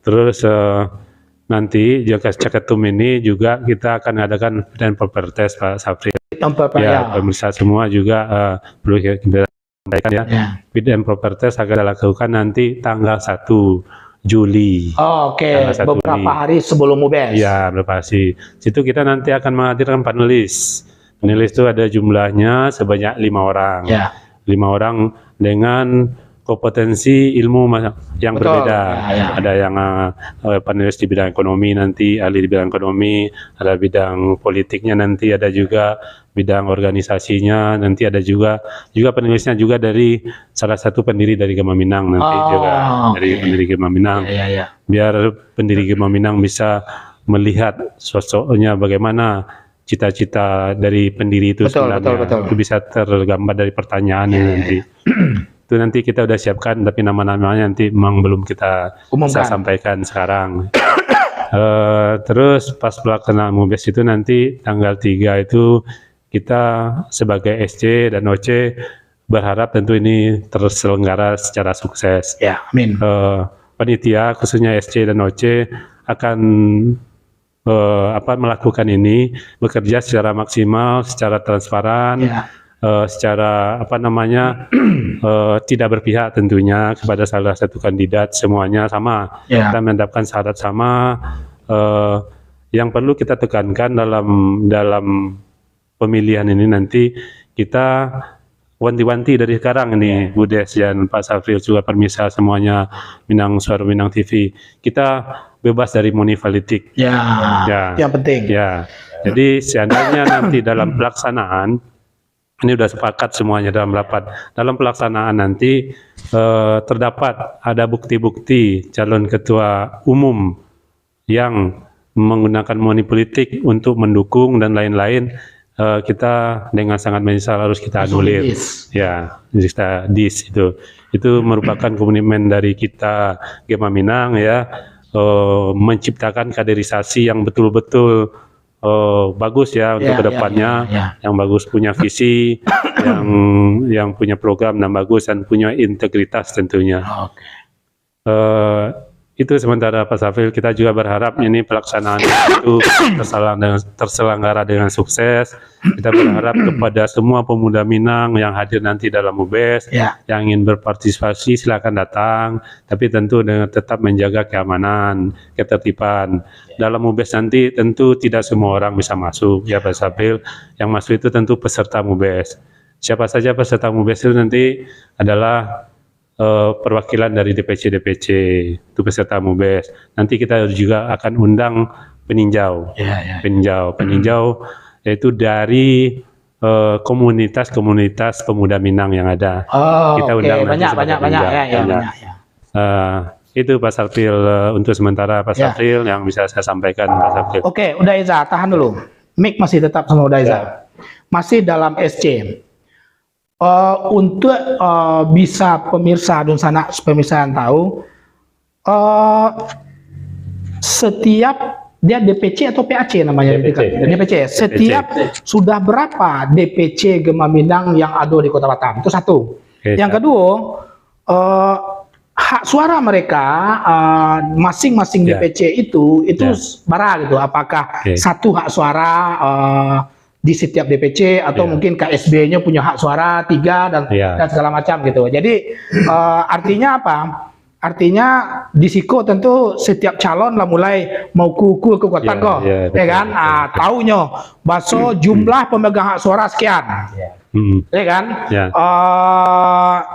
Terus nanti jika caketum ini juga kita akan adakan fit and proper test Pak Safril. Pemirsa semua juga perlu kita sampaikan fit and proper test akan dilakukan nanti tanggal 1 Juli. Beberapa hari sebelum MUBES. Beberapa hari. Situ kita nanti akan menghadirkan panelis. Panelis itu ada jumlahnya sebanyak 5 orang. 5 orang dengan kompetensi ilmu yang berbeda. Ada yang panelis di bidang ekonomi nanti, ahli di bidang ekonomi, ada bidang politiknya nanti, ada juga bidang organisasinya, nanti ada juga penulisnya juga dari salah satu pendiri dari Gema Minang nanti juga dari pendiri Gema Minang. Biar pendiri Gema Minang bisa melihat sosoknya bagaimana cita-cita dari pendiri itu sebenarnya. Itu bisa tergambar dari pertanyaannya nanti. Itu nanti kita udah siapkan, tapi nama-namanya nanti memang belum kita bisa sampaikan sekarang. Terus pas pelaksanaan MUBES itu nanti tanggal 3 itu kita sebagai SC dan OC berharap tentu ini terselenggara secara sukses. Amin. Panitia khususnya SC dan OC akan melakukan ini, bekerja secara maksimal, secara transparan, secara tidak berpihak tentunya kepada salah satu kandidat, semuanya sama. Kita mendapatkan syarat sama. Yang perlu kita tekankan dalam pemilihan ini nanti kita wanti-wanti dari sekarang ini, Bu Des dan Pak Safril juga permisa semuanya Suara Minang TV. Kita bebas dari money politik. Yang penting. Jadi seandainya nanti dalam pelaksanaan Ini sudah sepakat semuanya dalam rapat. Dalam pelaksanaan nanti terdapat ada bukti-bukti calon ketua umum yang menggunakan money politik untuk mendukung dan lain-lain, kita dengan sangat menyesal harus kita anulir. Ya, kita itu merupakan komitmen dari kita Gema Minang ya, menciptakan kaderisasi yang betul-betul bagus ya untuk kedepannya, yang bagus, punya visi, yang punya program dan bagus dan punya integritas tentunya. Itu sementara Pak Safril. Kita juga berharap ini pelaksanaan itu terselenggara dengan sukses. Kita berharap kepada semua pemuda Minang yang hadir nanti dalam MUBES, yang ingin berpartisipasi silakan datang, tapi tentu dengan tetap menjaga keamanan, ketertiban. Dalam MUBES nanti tentu tidak semua orang bisa masuk ya Pak Safril. Yang masuk itu tentu peserta MUBES. Siapa saja peserta MUBES itu nanti adalah perwakilan dari DPC itu peserta MUBES. Nanti kita juga akan undang peninjau, peninjau yaitu dari komunitas-komunitas pemuda Minang yang ada. Kita undang banyak. Itu Pak Safril untuk sementara Pak Safril yang bisa saya sampaikan Pak Safril. Oke, Uda Eza, tahan dulu. Mic masih tetap sama Uda Eza. Masih dalam SC. Untuk bisa pemirsa dan sanak pemirsa yang tahu, setiap dia DPC atau PAC namanya DPC. Setiap sudah berapa DPC Gema Minang yang ada di Kota Batam? Itu satu. Yang kedua, hak suara mereka masing-masing DPC itu bara gitu. Apakah satu hak suara di setiap DPC atau mungkin KSB-nya punya hak suara 3 dan segala macam gitu. Jadi artinya apa? Artinya di Siko tentu setiap calon lah mulai mau kuku kekuatan kok, ya kan? Taunya bahwa jumlah pemegang hak suara sekian, ya kan?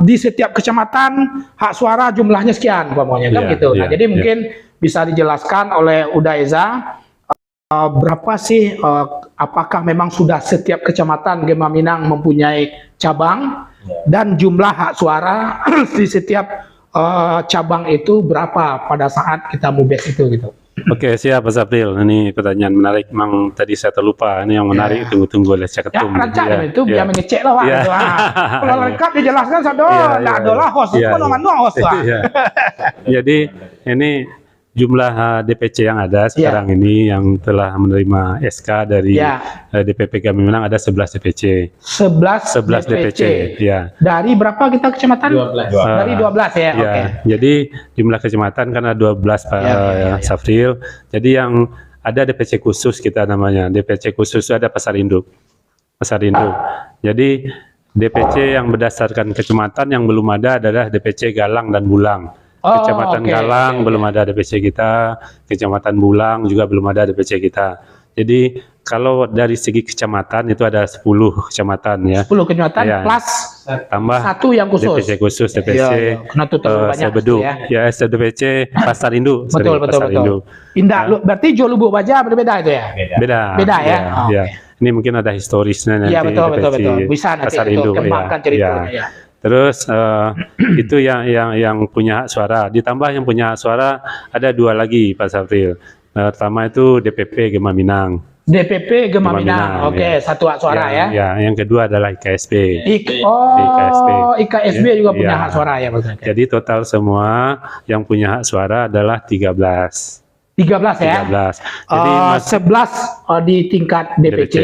Di setiap kecamatan hak suara jumlahnya sekian, umpamanya kan gitu. Nah, jadi mungkin bisa dijelaskan oleh Uda Eza. Berapa sih, apakah memang sudah setiap kecamatan Gema Minang mempunyai cabang dan jumlah hak suara di setiap cabang itu berapa pada saat kita MUBES itu gitu. Oke, siap Pak Safril. Ini pertanyaan menarik. Memang tadi saya terlupa. Ini yang menarik, tunggu-tunggu oleh Cak Ketum. Itu biar mengecek lah Pak. Gitu. Kalau lengkap dijelaskan tidak adalah host, host lah. Jadi ini jumlah DPC yang ada sekarang ini yang telah menerima SK dari DPP Gema Minang ada 11 DPC. 11 DPC. Ya. Dari berapa kita kecamatan? 12. Dari 12 ya. Oke. Jadi jumlah kecamatan kan ada 12 Pak Safril. Jadi yang ada DPC khusus kita namanya. DPC khusus ada Pasar Induk. Jadi DPC yang berdasarkan kecamatan yang belum ada adalah DPC Galang dan Bulang. Kecamatan Galang belum ada DPC kita, Kecamatan Bulang juga belum ada DPC kita. Jadi kalau dari segi kecamatan itu ada 10 kecamatan ya. 10 kecamatan plus tambah satu yang khusus. DPC khusus, DPC Sebeduk, DPC Pasar Induk. Betul. Indah, berarti jual lubuk baja berbeda itu ya? Beda ya. Ini mungkin ada historisnya nanti. Iya betul. Bisa nanti Pasar itu Induk, kembangkan ceritanya. Terus itu yang punya hak suara. Ditambah yang punya hak suara ada 2 lagi Pak Safril. Pertama itu DPP Gema Minang. DPP Gema Minang. Satu hak suara ya. Yang kedua adalah IKSB. IKSB juga punya hak suara ya. Jadi total semua yang punya hak suara adalah 13 ya. 13. Jadi 11 di tingkat DPC,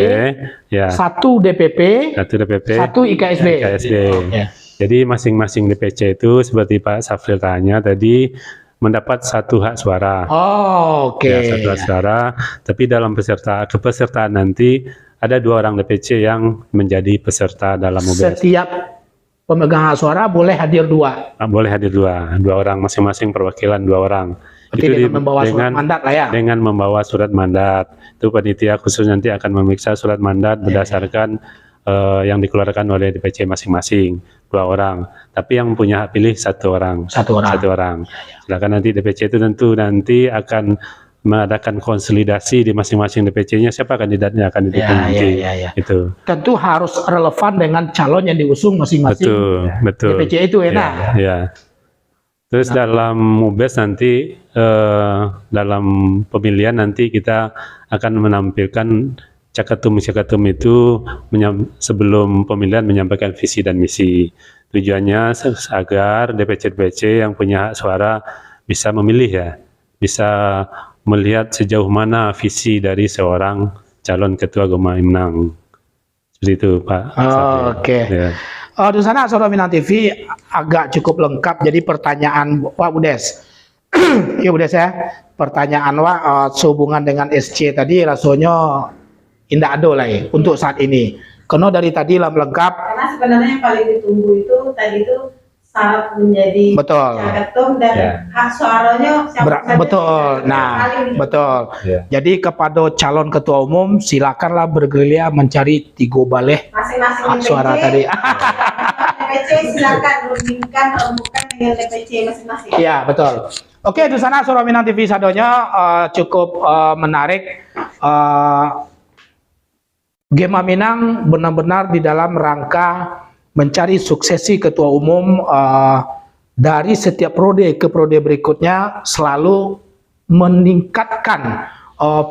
satu DPP, satu IKSB. Jadi masing-masing DPC itu seperti Pak Safril tanya tadi mendapat satu hak suara. Satu hak suara. Tapi dalam kepesertaan nanti ada 2 orang DPC yang menjadi peserta dalam MUBES. Setiap pemegang hak suara boleh hadir 2. Boleh hadir 2 orang masing-masing perwakilan 2 orang. Itu dengan membawa surat mandat lah ya. Dengan membawa surat mandat. Itu panitia khusus nanti akan memeriksa surat mandat berdasarkan yang dikeluarkan oleh DPC masing-masing 2 orang. Tapi yang punya hak pilih 1 orang. Silakan nanti DPC itu tentu nanti akan mengadakan konsolidasi di masing-masing DPC-nya, siapa kandidatnya akan didukung nanti. Itu. Tentu harus relevan dengan calon yang diusung masing-masing Betul. DPC itu enak. Ya. Terus dalam MUBES nanti dalam pemilihan nanti kita akan menampilkan caketum itu sebelum pemilihan menyampaikan visi dan misi. Tujuannya agar DPC yang punya hak suara bisa memilih ya, bisa melihat sejauh mana visi dari seorang calon ketua Gema-Minang. Seperti itu, Pak. Oke. Ya. Di sana Sonora Minang TV agak cukup lengkap. Jadi pertanyaan Pak Budes, ya Budes ya, pertanyaan sehubungan dengan SC tadi rasanya indah ado lah ya, untuk saat ini. Karena dari tadi lengkap. Karena sebenarnya yang paling ditunggu itu tadi itu syarat menjadi caketum dan hak suaranya siapa betul. Nah, betul. Jadi kepada calon ketua umum silakanlah bergerilya mencari 3 baleh masing-masing hak suara tadi. DPC silakan rundingkan rembukan dengan DPC masing-masing. Iya, betul. Oke, di sana Sonora Minang TV sadonya cukup menarik. Gema-Minang benar-benar di dalam rangka mencari suksesi ketua umum dari setiap periode ke periode berikutnya selalu meningkatkan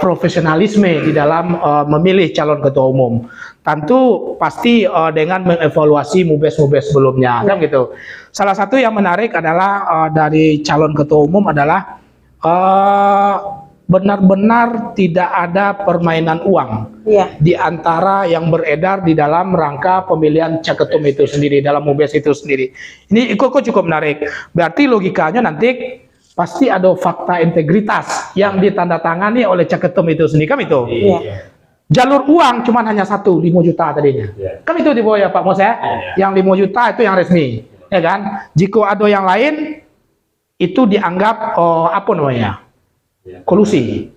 profesionalisme di dalam memilih calon ketua umum. Tentu pasti dengan mengevaluasi MUBES sebelumnya, kan gitu. Salah satu yang menarik adalah dari calon ketua umum adalah benar-benar tidak ada permainan uang di antara yang beredar di dalam rangka pemilihan caketum itu sendiri, dalam MUBES itu sendiri. Ini cukup menarik. Berarti logikanya nanti pasti ada fakta integritas yang ditandatangani oleh caketum itu sendiri, kan itu? Jalur uang cuma hanya 5 juta tadinya. Kan itu di bawah ya Pak Mos ya? Yang 5 juta itu yang resmi, ya kan? Jika ada yang lain itu dianggap apa namanya? Kolusi,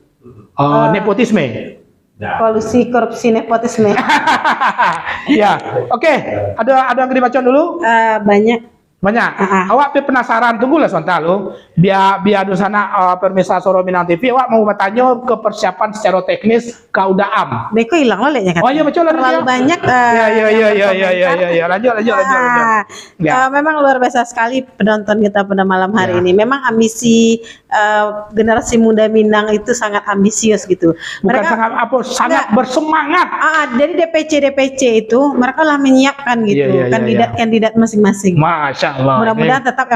nepotisme, kolusi korupsi nepotisme. Ya, oke. Ada yang dibaca dulu? Banyak. Awak penasaran, tunggulah sebentar lo. Biar di sana permisa Sonora Minang TV, awak mau bertanya ke persiapan secara teknis kaudam. Beko hilang loh liatnya kan. Oh iya betul lah. Terlalu banyak. Ya. Lanjut. Memang luar biasa sekali penonton kita pada malam hari ini. Memang ambisi generasi muda Minang itu sangat ambisius gitu. Bukan sangat bersemangat. Jadi DPC itu mereka lah menyiapkan gitu kandidat masing-masing. Masya Allah. Mudah-mudahan tetap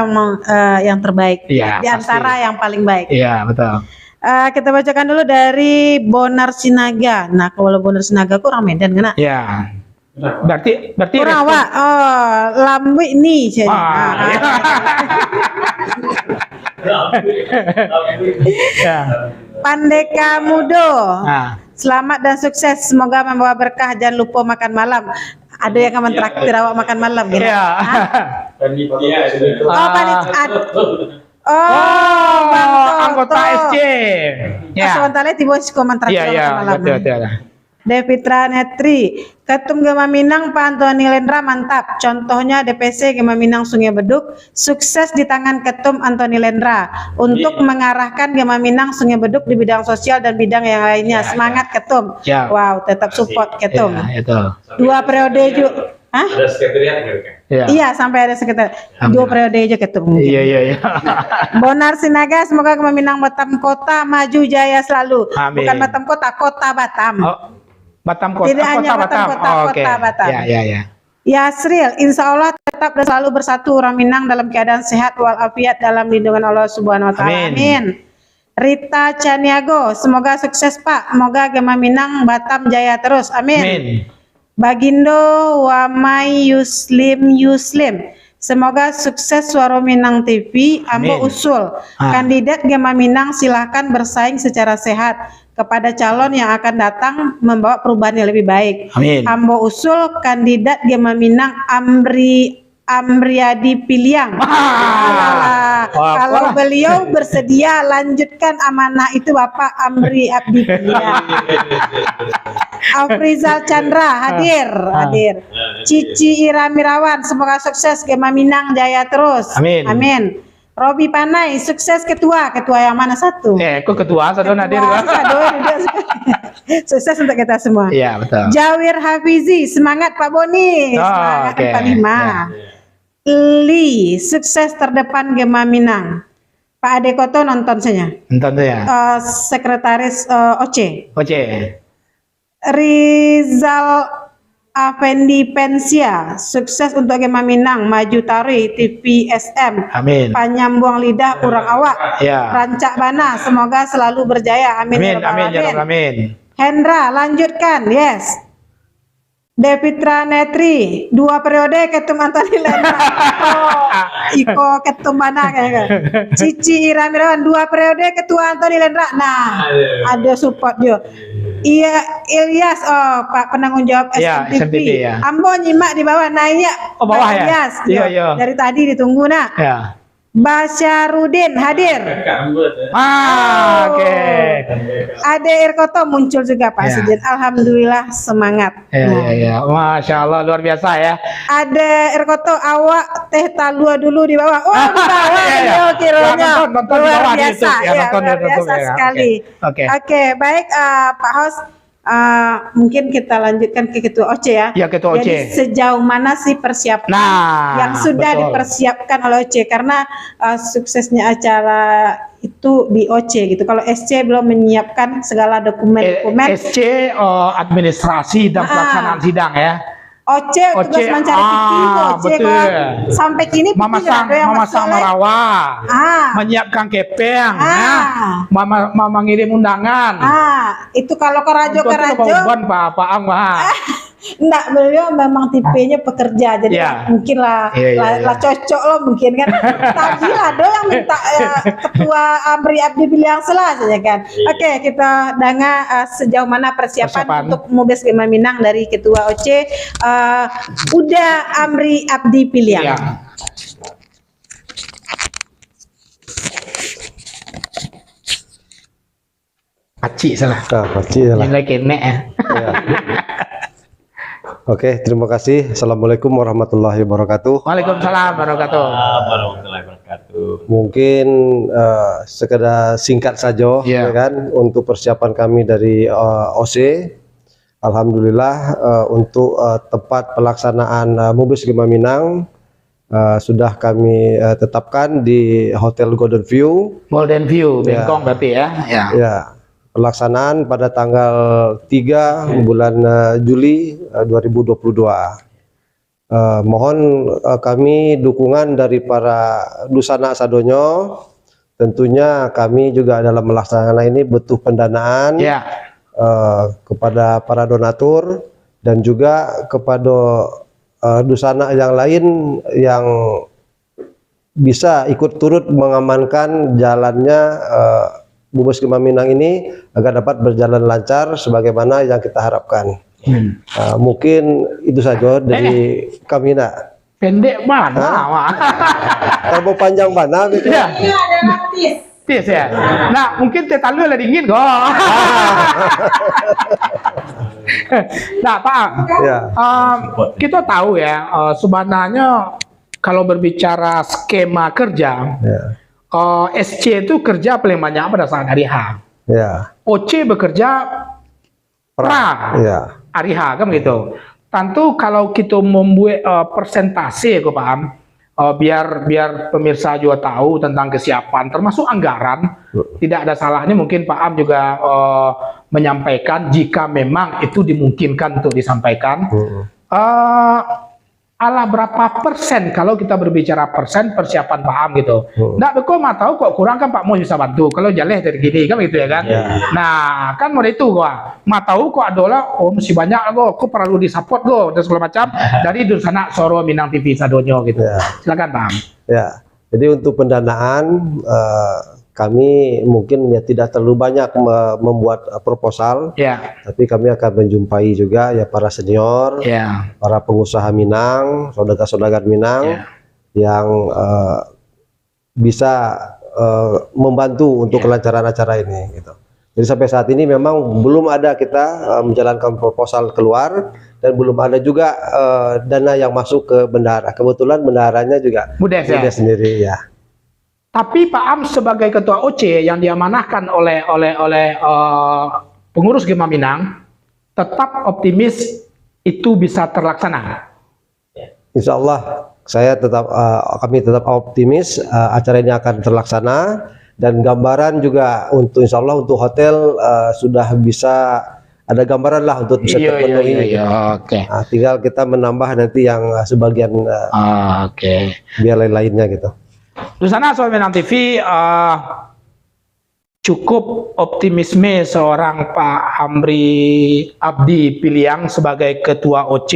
yang terbaik di antara yang paling baik. Iya betul. Kita bacakan dulu dari Bonar Sinaga. Nah, kalau Bonar Sinaga kurang Medan kena. Iya. Berarti kurang Wak. Lambi nih jadi. Pandeka Mudo. Selamat dan sukses. Semoga membawa berkah. Jangan lupa makan malam. Ada yang akan mentraktir awak makan malam gitu. Panitia. Anggota SC. Sebentar lagi tiba si komentraktir makan malam. Betul. Devitra Netri, Ketum Gema-Minang Pak Antoni Lendra mantap. Contohnya DPC Gema-Minang Sungai Beduk sukses di tangan Ketum Antoni Lendra untuk mengarahkan Gema-Minang Sungai Beduk di bidang sosial dan bidang yang lainnya. Semangat Ketum. Wow, tetap support Ketum. 2 periode juga. Ada sekretariat kan? Iya, sampai ada sekretariat. 2 periode aja Ketum. Iya. Bonar Sinaga, semoga Gema-Minang Batam Kota maju jaya selalu. Amin. Bukan Batam Kota, Kota Batam. Batam Kota. Tidak hanya Batam Kota, Kota Batam. Ya. Yasril, insya Allah tetap dan selalu bersatu orang Minang dalam keadaan sehat walafiat dalam lindungan Allah Subhanahu Wa Taala. Amin. Rita Caniago, semoga sukses Pak. Semoga Gema-Minang Batam jaya terus. Amin. Bagindo Wamai Yuslim, semoga sukses Suara Minang TV. Ambo usul kandidat Gema-Minang silahkan bersaing secara sehat kepada calon yang akan datang membawa perubahan yang lebih baik. Amin. Ambo usul kandidat Gema-Minang Amriadi Piliang. Kalau beliau bersedia lanjutkan amanah itu Bapak Amri Abdi Piliang. Afrizal Chandra hadir. Cici Ira Mirawan, semoga sukses Gema-Minang jaya terus. Amin. Robi Panai, sukses ketua. Ketua yang mana satu? Kok ketua Sadon hadir kan? Sukses untuk kita semua. Iya, betul. Jawir Hafizi, semangat Pak Boni. Semangat oke. 45. Li, sukses terdepan Gema Minang. Pak Ade Koto nonton saja. Nonton tuh ya. Sekretaris OC. Oke. Rizal Afendi Pensia, sukses untuk Gema Minang, maju tari TVSM. Amin. Panyambung lidah kurang awak. Ya. Rancak Bana, semoga selalu berjaya. Amin. Amin, Ya Rabbal amin, ya Alamin. Rabbal Alamin. Hendra, lanjutkan. Yes. Devitra Netri, 2 periode Ketum Antoni Lendra. Iko Ketum mana kayaknya. Cici Iramirawan, 2 periode Ketua Antoni Lendra. Nah, ada support dia. Iya, Ilyas, Pak penanggung jawab Iya, SMTV. SMTV, ya. Ambo nyimak di bawah, naiknya. Oh, bawah Pak ya? Ilyas, Iya, yo. iya. Dari tadi ditunggu nak. Ya. Basyarudin hadir. Oke. Ade Irkoto muncul juga Pak Ya. Sudin. Alhamdulillah semangat. Ya. Masya Allah, luar biasa ya. Ade Irkoto, awak teh talua dulu di bawah. Oh, di bawah. Iya, iya. Yo, kiranya Nonton di luar bawah di biasa. YouTube, ya, Ya, nonton di luar YouTube, biasa ya. sekali. Oke. Oke, baik Pak Hos. Mungkin kita lanjutkan ke Ketua OC ya. Ya, Ketua OC. Jadi sejauh mana sih persiapan Nah, yang sudah betul. dipersiapkan oleh OC, karena suksesnya acara itu di OC gitu. Kalau SC belum menyiapkan segala dokumen-dokumen. SC administrasi dan pelaksanaan sidang ya. OC tugas mencari titik OC betul. kok sampai kini Memasang merawat, menyiapkan kepeng, mama ngirim undangan. Itu kalau kerajo Pak Ang mah. enggak, beliau memang tipenya pekerja, jadi Ya. mungkin lah cocok loh mungkin kan. Tadi lah do yang minta ketua Amri Abdi Piliang Sela saja kan. Oke, kita dengar sejauh mana persiapan untuk Mubes Gema Minang dari ketua OC. Udah Amri Abdi Piliang. Ya. Paci salah. Paci salah. Nilai kene ya. Oke, terima kasih. Assalamualaikum warahmatullahi wabarakatuh. Waalaikumsalam warahmatullahi wabarakatuh. Mungkin sekedar singkat saja, Ya. ya kan, untuk persiapan kami dari OC. Alhamdulillah untuk tempat pelaksanaan Mubes Gema Minang sudah kami tetapkan di Hotel Golden View. Golden View, Ya. Bengkong berarti ya. Ya. Ya, pelaksanaan pada tanggal 3 bulan Juli 2022. Mohon kami dukungan dari para Dusana Sadonyo. Tentunya kami juga dalam melaksanakan ini butuh pendanaan Ya. kepada para donatur dan juga kepada Dusana yang lain yang bisa ikut turut mengamankan jalannya Mubes Gema Minang ini agar dapat berjalan lancar sebagaimana yang kita harapkan. Mungkin itu saja dari kami nak. Pendek mana? Kalau mau panjang mana gitu. Ya. Ini adalah Tis ya. Nah, mungkin teh talu lah dingin kok. Nah, Pak, Ya. kita tahu ya, sebenarnya kalau berbicara skema kerja, Ya. SC itu kerja paling banyak pada saat hari H. Ya. OC bekerja pra Ya. hari H, kan begitu. Tentu kalau kita membuat persentase, kok paham, biar pemirsa juga tahu tentang kesiapan, termasuk anggaran, tidak ada salahnya mungkin Pak Am juga menyampaikan jika memang itu dimungkinkan untuk disampaikan. Ala berapa persen kalau kita berbicara persen persiapan Pak Am gitu. Nggak, kok mah tahu kok kurang kan Pak Mus bisa bantu. Kalau jaleh dari gini kan gitu ya kan. Nah, kan mau itu gua. Mah tahu kok adalah masih banyak kok perlu disupport kok dan segala macam dari Dursana Soro Minang TV Sadonyo gitu. Silakan Pak Am. Ya. Jadi untuk pendanaan kami mungkin ya tidak terlalu banyak membuat proposal, Ya. tapi kami akan menjumpai juga ya para senior, Ya. para pengusaha Minang, saudagar-saudagar Minang yang bisa membantu untuk kelancaran acara ini gitu. Jadi sampai saat ini memang belum ada kita menjalankan proposal keluar dan belum ada juga dana yang masuk ke bendahara. Kebetulan bendaharanya juga Mudah ya. sendiri ya. Tapi Pak Am sebagai ketua OC yang diamanahkan oleh pengurus Gema Minang tetap optimis itu bisa terlaksana. Insya Allah kami tetap optimis acara ini akan terlaksana, dan gambaran juga untuk insya Allah untuk hotel sudah bisa ada gambaran lah untuk bisa terpenuhi. Oke. Nah, tinggal kita menambah nanti yang sebagian biar lain-lainnya gitu. Di sana Sobat Minang TV cukup optimisme seorang Pak Amri Abdi Piliang sebagai ketua OC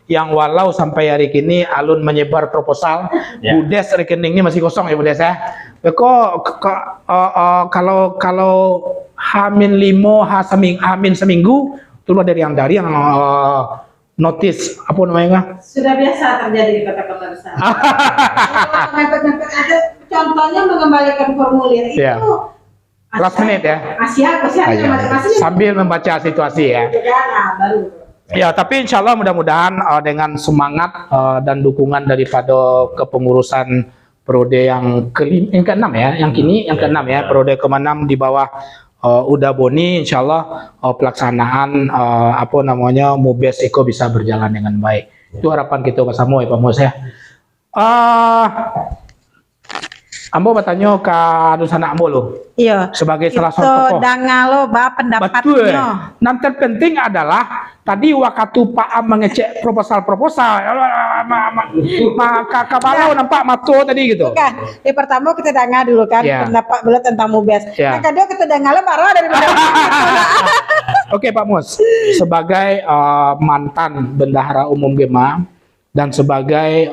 yang walau sampai hari ini alun menyebar proposal, Budes rekeningnya masih kosong ya Budes ya. Kalau H-5 H-min seminggu itu dari yang notis apa namanya? Sudah biasa terjadi di kota-kota besar. Mepet-mepet ada contohnya mengembalikan formulir itu. Last minute ya. Asia Sambil membaca situasi ya. Baru. Ya, tapi insya Allah mudah-mudahan dengan semangat dan dukungan daripada kepengurusan periode yang ke-6 ya, yang ke-6 ya, periode ke-6 di bawah Uda Boni, insya Allah pelaksanaan Mubes Eko bisa berjalan dengan baik. Itu harapan kita bersama ya Pak Mus ya. Ambo bertanya ke Dusana Ambo lo. Iya. Sebagai salah satu tokoh. Dangalo pendapatnya. Betul. Yang terpenting adalah tadi waktu Pak Am mengecek proposal, maka kabalau nampak mato tadi gitu. Bukan. Yang pertama kita danga dulu kan pendapat beliau tentang Mubes. Yang kedua kita dangalo marah dari Oke Pak Mus, sebagai mantan bendahara umum Gema dan sebagai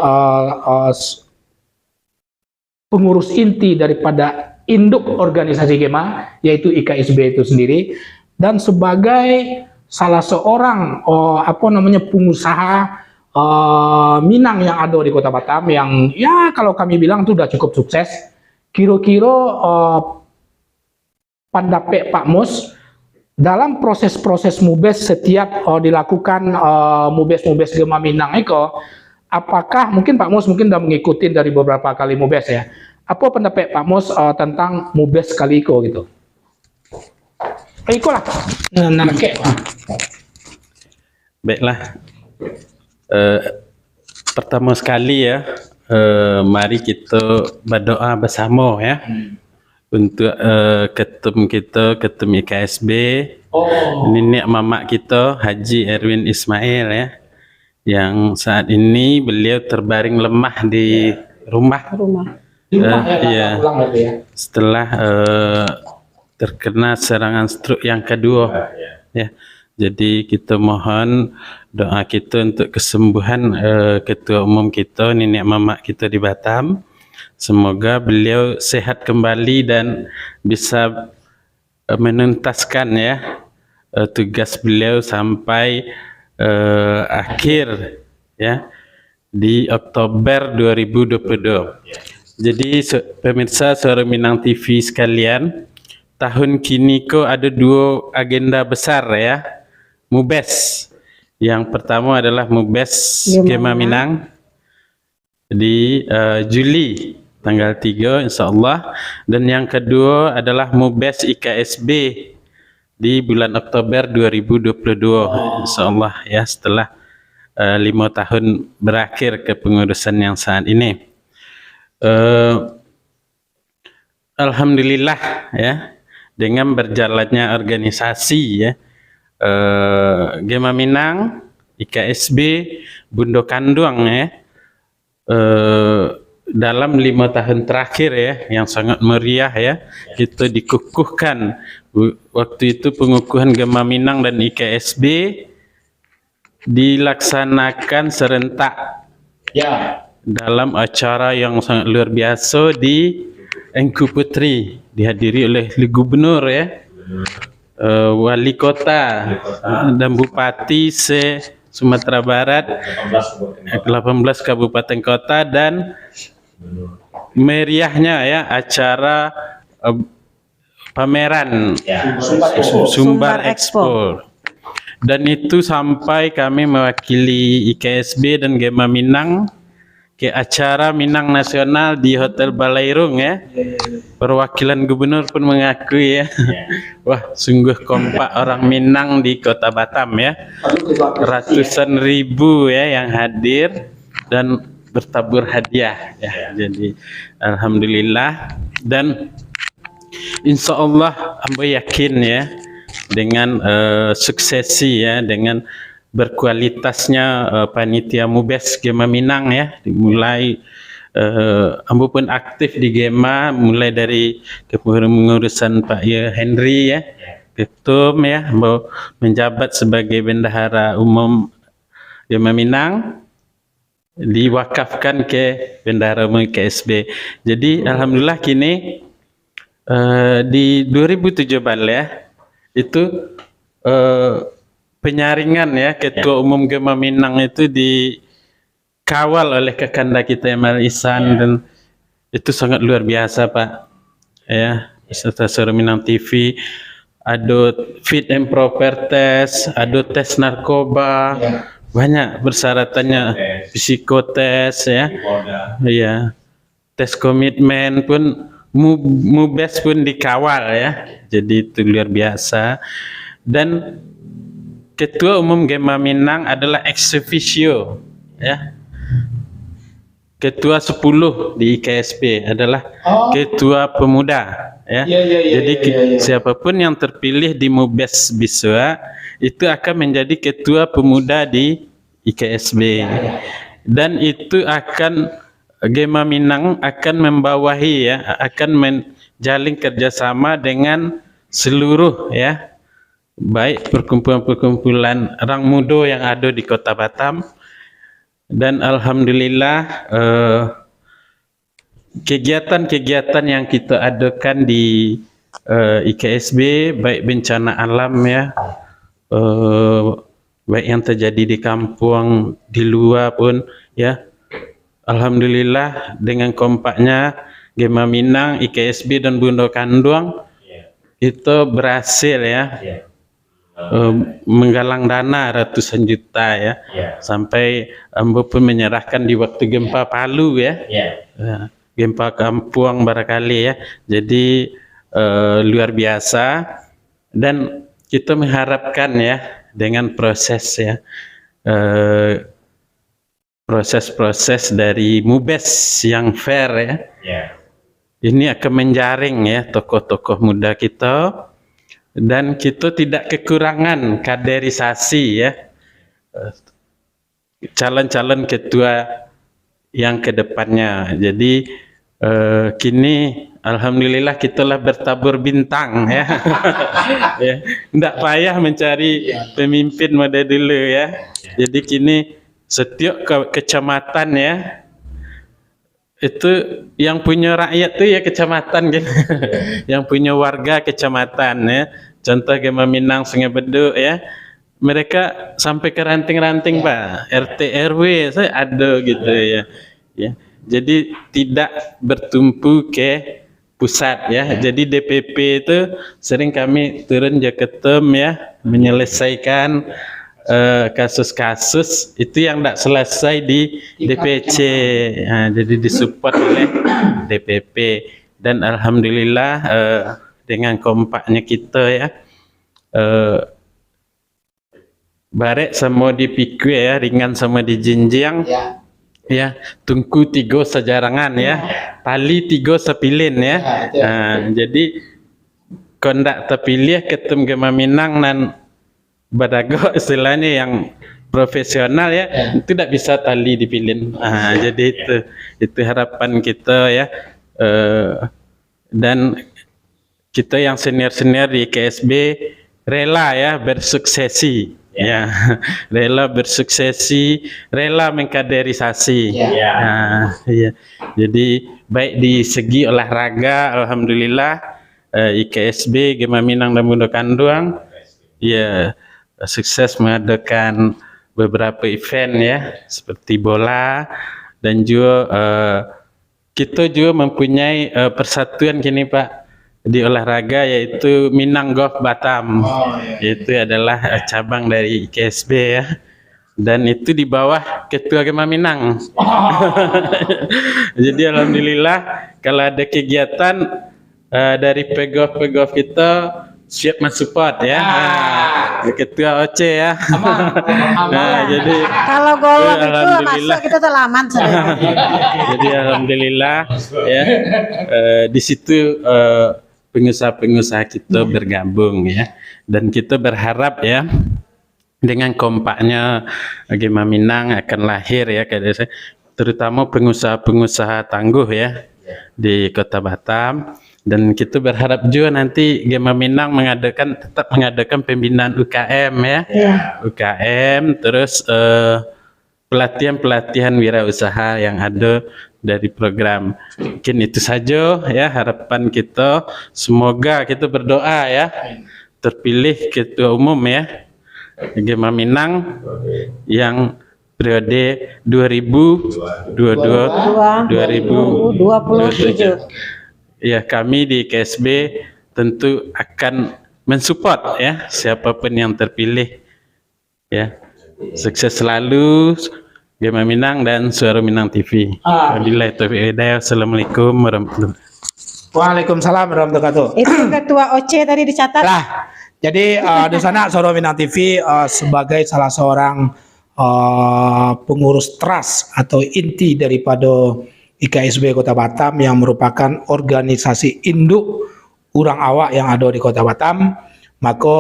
pengurus inti daripada induk organisasi Gema yaitu IKSB itu sendiri, dan sebagai salah seorang pengusaha Minang yang ada di Kota Batam yang ya kalau kami bilang itu sudah cukup sukses. Kira-kira pendapat Pak Mus dalam proses-proses Mubes setiap dilakukan Mubes Gema Minang Eko, apakah mungkin Pak Mus sudah mengikuti dari beberapa kali Mubes ya? Apa pendapat Pak Mus tentang Mubes kali itu gitu? Iko lah, Baiklah, pertama sekali ya, mari kita berdoa bersama ya untuk ketum kita, ketum IKSB, nenek mamak kita Haji Erwin Ismail ya, yang saat ini beliau terbaring lemah di rumah. Setelah terkena serangan stroke yang kedua ya. Jadi kita mohon doa kita untuk kesembuhan ketua umum kita, nenek mamak kita di Batam. Semoga beliau sehat kembali dan bisa menuntaskan ya tugas beliau sampai akhir ya di Oktober 2022. Jadi pemirsa Suara Minang TV sekalian, tahun kini ada dua agenda besar ya, Mubes. Yang pertama adalah Mubes Gema Minang di Juli tanggal 3 insyaAllah, dan yang kedua adalah Mubes IKSB di bulan Oktober 2022 insyaAllah ya, setelah 5 tahun berakhir kepengurusan yang saat ini. Alhamdulillah ya, dengan berjalannya organisasi ya, Gema Minang, IKSB, Bundo Kanduang ya, dalam 5 tahun terakhir ya, yang sangat meriah ya, kita dikukuhkan. Waktu itu pengukuhan Gema Minang dan IKSB dilaksanakan serentak ya, dalam acara yang sangat luar biasa di Engku Putri, dihadiri oleh Gubernur ya, Wali Kota dan Bupati Sumatera Barat, 18 kabupaten kota, dan meriahnya ya acara pameran Sumbar Expo. Dan itu sampai kami mewakili IKSB dan Gema Minang, ke acara Minang Nasional di Hotel Balairung ya. Perwakilan gubernur pun mengakui ya. Wah, sungguh kompak orang Minang di Kota Batam ya. Ratusan ribu ya yang hadir dan bertabur hadiah ya. Jadi alhamdulillah, dan insya Allah ambo yakin ya dengan suksesi ya, dengan berkualitasnya panitia Mubes Gema Minang ya, dimulai ambo pun aktif di Gema mulai dari kepengurusan Pak Henry ya, ketum ya, ambo menjabat sebagai bendahara umum Gema Minang, diwakafkan ke bendahara umum KSB. Jadi alhamdulillah kini di 2017 ya itu penyaringan ya ketua umum Gema Minang itu dikawal oleh Kakanda kita Emal Ihsan, dan itu sangat luar biasa Pak ya. Serta Suara Minang TV ada fit and proper test, ada tes narkoba, banyak persyaratannya, psikotes ya, ya, tes komitmen pun Mubes pun dikawal ya. Jadi itu luar biasa. Dan Ketua Umum Gema Minang adalah ex officio ya. Ketua 10 di IKSP adalah ketua pemuda ya. Jadi siapapun yang terpilih di Mubes Biswa itu akan menjadi ketua pemuda di IKSB. Dan itu akan Gema Minang akan membawahi ya, akan menjalin kerjasama dengan seluruh ya, baik perkumpulan-perkumpulan orang muda yang ada di Kota Batam. Dan alhamdulillah kegiatan-kegiatan yang kita adakan di IKSB, baik bencana alam ya, baik yang terjadi di kampung, di luar pun ya, alhamdulillah dengan kompaknya Gema Minang, IKSB dan Bundo Kanduang itu berhasil ya menggalang dana ratusan juta ya, sampai ambo pun menyerahkan di waktu gempa Palu ya, gempa Kampung barangkali ya. Jadi luar biasa, dan kita mengharapkan ya dengan proses ya, proses-proses dari Mubes yang fair ya, ini akan menjaring ya tokoh-tokoh muda kita, dan kita tidak kekurangan kaderisasi ya, calon-calon ketua yang kedepannya. Jadi kini alhamdulillah kitalah bertabur bintang ya. Ya, tidak payah mencari pemimpin pada dulu ya. Jadi kini setiap kecamatan ya, itu yang punya rakyat tuh ya kecamatan gitu. Yang punya warga kecamatan ya. Contoh Gema Minang Sungai Beduk ya, mereka sampai ke ranting-ranting Pak, RT RW saya ada gitu ya. Jadi tidak bertumpu ke pusat ya. Jadi DPP itu sering kami turun Jaketem ya, menyelesaikan kasus-kasus itu yang tidak selesai di DPC. Nah, jadi disupport oleh DPP, dan alhamdulillah dengan kompaknya kita ya, barek sama dipikir ya, ringan sama dijinjang ya, tungku 3 sejarangan ya, tali 3 sepilin ya. Jadi kondak terpilih ketum Gema Minang dan Badago istilahnya yang profesional ya, itu tidak bisa tali dipilin. Jadi itu harapan kita ya, dan kita yang senior-senior di KSB rela ya bersuksesi ya, rela bersuksesi, rela mengkaderisasi ya. Jadi baik di segi olahraga alhamdulillah IKSB Gema Minang dan Bundo Kanduang ya sukses mengadakan beberapa event ya, seperti bola, dan juga kita juga mempunyai persatuan kini Pak di olahraga, yaitu Minang Golf Batam. Itu adalah cabang dari IKSB ya. dan itu di bawah Ketua Gema Minang. Jadi alhamdulillah kalau ada kegiatan dari pegawai kita siap mensupport ya. Ketua OC ya. Jadi Kalau golong itu alhamdulillah. masuk kita tuh aman sebenarnya. Jadi alhamdulillah ya di situ pengusaha-pengusaha kita bergabung ya, dan kita berharap ya dengan kompaknya Gema Minang akan lahir ya, terutama pengusaha-pengusaha tangguh ya di Kota Batam. Dan kita berharap juga nanti Gema Minang tetap mengadakan pembinaan UKM ya. UKM, terus pelatihan-pelatihan wirausaha yang ada dari program. Mungkin itu saja ya harapan kita. Semoga kita berdoa ya terpilih ketua umum ya Gema Minang yang periode 2022-2027. Ya, kami di KSB tentu akan mensupport ya siapapun yang terpilih ya. Sukses selalu Gema Minang dan Suara Minang TV. Wabillahi taufiq wal hidayah. Assalamualaikum warahmatullahi wabarakatuh. Waalaikumsalam warahmatullahi wabarakatuh. Itu Ketua OC tadi dicatat. Lah, jadi di sana Suara Minang TV sebagai salah seorang pengurus trust atau inti daripada IKSB Kota Batam yang merupakan organisasi induk urang awak yang ada di Kota Batam, maka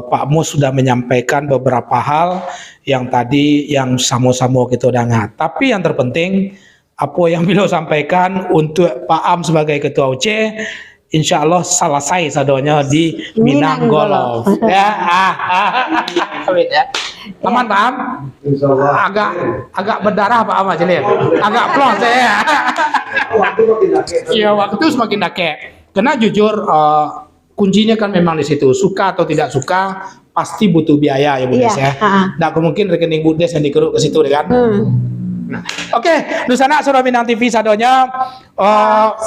Pak Mus sudah menyampaikan beberapa hal yang tadi yang sama-sama kita dengar. Tapi yang terpenting apa yang beliau sampaikan untuk Pak Am sebagai Ketua OC, insya Allah selesai sadonya di Minang Golf. Ya, amin ya. Aman Pak Am? Agak berdarah Pak Am aja nih. Agak plong saya. Iya, waktu semakin dakek. Karena jujur kuncinya kan memang di situ. Suka atau tidak suka pasti butuh biaya ya Bu Des ya. Nggak mungkin rekening Bu Des yang dikeruk ke situ kan. Nah, oke, di sana Suara Minang TV sadonya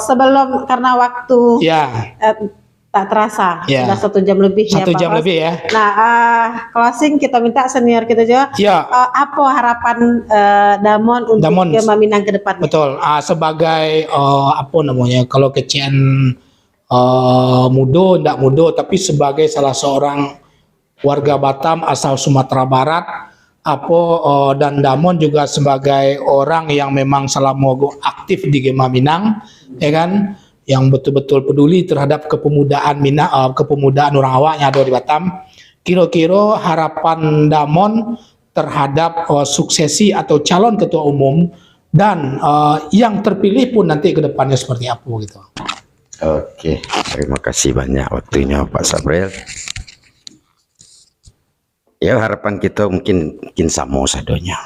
Sebelum karena waktu ya tak terasa Ya. sudah 1 jam lebih ya 1 Pak jam Bos. lebih ya. Nah, closing kita minta senior kita juga. Ya. Apa harapan Damon untuk Damon. Gema Minang ke depan? Betul. Sebagai apa namanya? Kalau kecian muda, tidak muda, tapi sebagai salah seorang warga Batam asal Sumatera Barat, dan Damon juga sebagai orang yang memang selama aktif di Gema Minang, ya kan, yang betul-betul peduli terhadap kepemudaan kepemudaan orang awak yang ada di Batam. Kira-kira harapan Damon terhadap suksesi atau calon ketua umum dan yang terpilih pun nanti ke depannya seperti apa gitu. Oke, terima kasih banyak waktunya Pak Sabril. Ya, harapan kita mungkin sama sadonya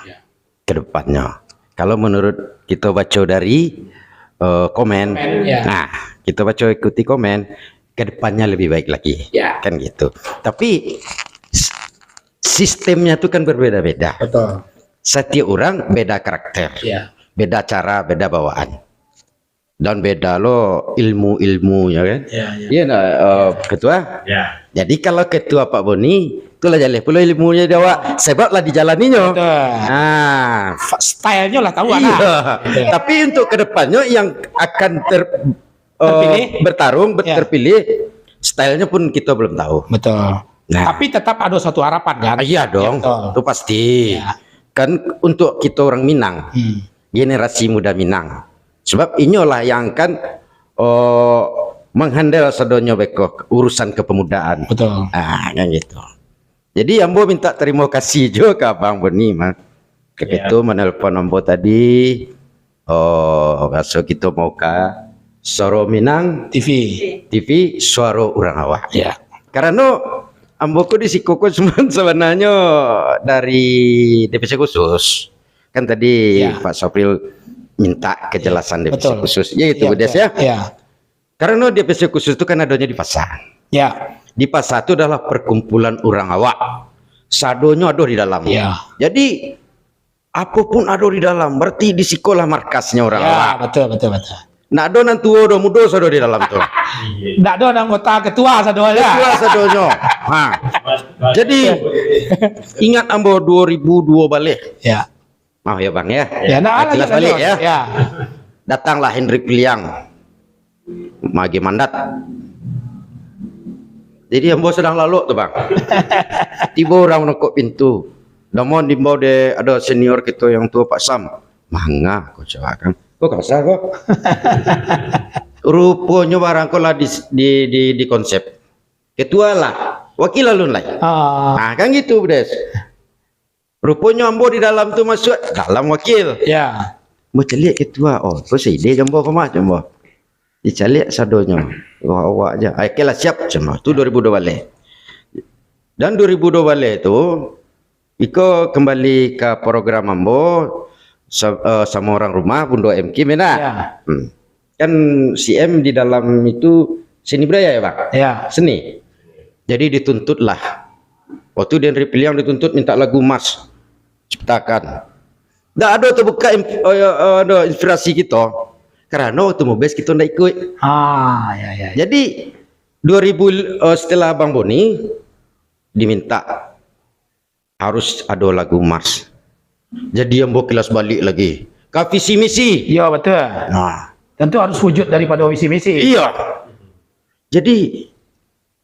ke depannya. Kalau menurut kita baca dari komen, nah kita baca ikuti komen, ke depannya lebih baik lagi, kan gitu. Tapi sistemnya itu kan berbeda-beda. Betul. Setiap orang beda karakter, beda cara, beda bawaan, dan beda lo ilmu-ilmunya kan. Iya, ketua. Jadi kalau ketua Pak Boni itulah jalan pula ilmunya dia sebablah dijalaninya. Nah, stylenya lah tahu Tapi untuk kedepannya yang akan terpilih, bertarung terpilih, stylenya pun kita belum tahu. Betul. Nah, tapi tetap ada satu harapan kan? Iya dong, itu pasti. Kan untuk kita orang Minang, generasi muda Minang. Sebab inilah yang akan menghandle sedonya beko urusan kepemudaan. Betul. Nah, kan gitu. Jadi Ambo minta terima kasih juga ke Abang Boni, itu menelpon Ambo tadi. Besok kita mau ke Suara Minang TV Suara Urang Awak. Ya. Karena Ambo ku di Sikoko sebenarnya dari DPC khusus. Kan tadi Pak Sopril minta kejelasan DPC khusus. Ya itu Bu Des ya. Karena DPC khusus itu kan adanya di pasar. Ya. Di pasar itu adalah perkumpulan orang awak. Sadonya ada di dalamnya. Jadi apapun ada di dalam, berarti di sekolah markasnya orang awak. Betul. Nah, ada nanti tua muda sado di dalam tuh. Nggak ada anggota ketua sadonya. Ketua sadonya. Jadi ingat ambo 2002 balik. Ya. Maaf ya Bang ya. Ya, nah, Jelas lanjut, balik lanjut. ya. Ya. Datanglah Hendrik Piliang magi mandat. Jadi ambo sedang lalu tuh Bang. Tiba orang nokok pintu. Namun di bawah ada senior kita yang tua Pak Sam. Mangga kau coba kan. Kok kasar kok. Rupanya barang kau lah di konsep. Ketua lah, wakil alun lah. Nah kan gitu Bdes. Rupanya ambo di dalam tuh masuk dalam wakil. Ya. Mau celiak ketua. Oh, kau ide jambo kau mah jambo. Diceliak sadonya. Awak aja. Oke lah siap cuma. Itu 2002 balik. Dan 2002 balik itu Iko kembali ke program ambo sama orang rumah Bundo MK mana? Ya. Kan CM di dalam itu seni budaya ya Bang? Ya. Seni. Jadi dituntutlah. Waktu dia Piliang dituntut minta lagu Mas ciptakan. Nggak ada terbuka ada inspirasi kita. Karena waktu mau base kita nggak ikut. Ya. Jadi 2000 setelah Bang Boni diminta harus ada lagu Mars. Jadi yang bawa kelas balik lagi. Ke visi misi. Iya betul. Nah, Tentu harus wujud daripada visi misi. iya. Jadi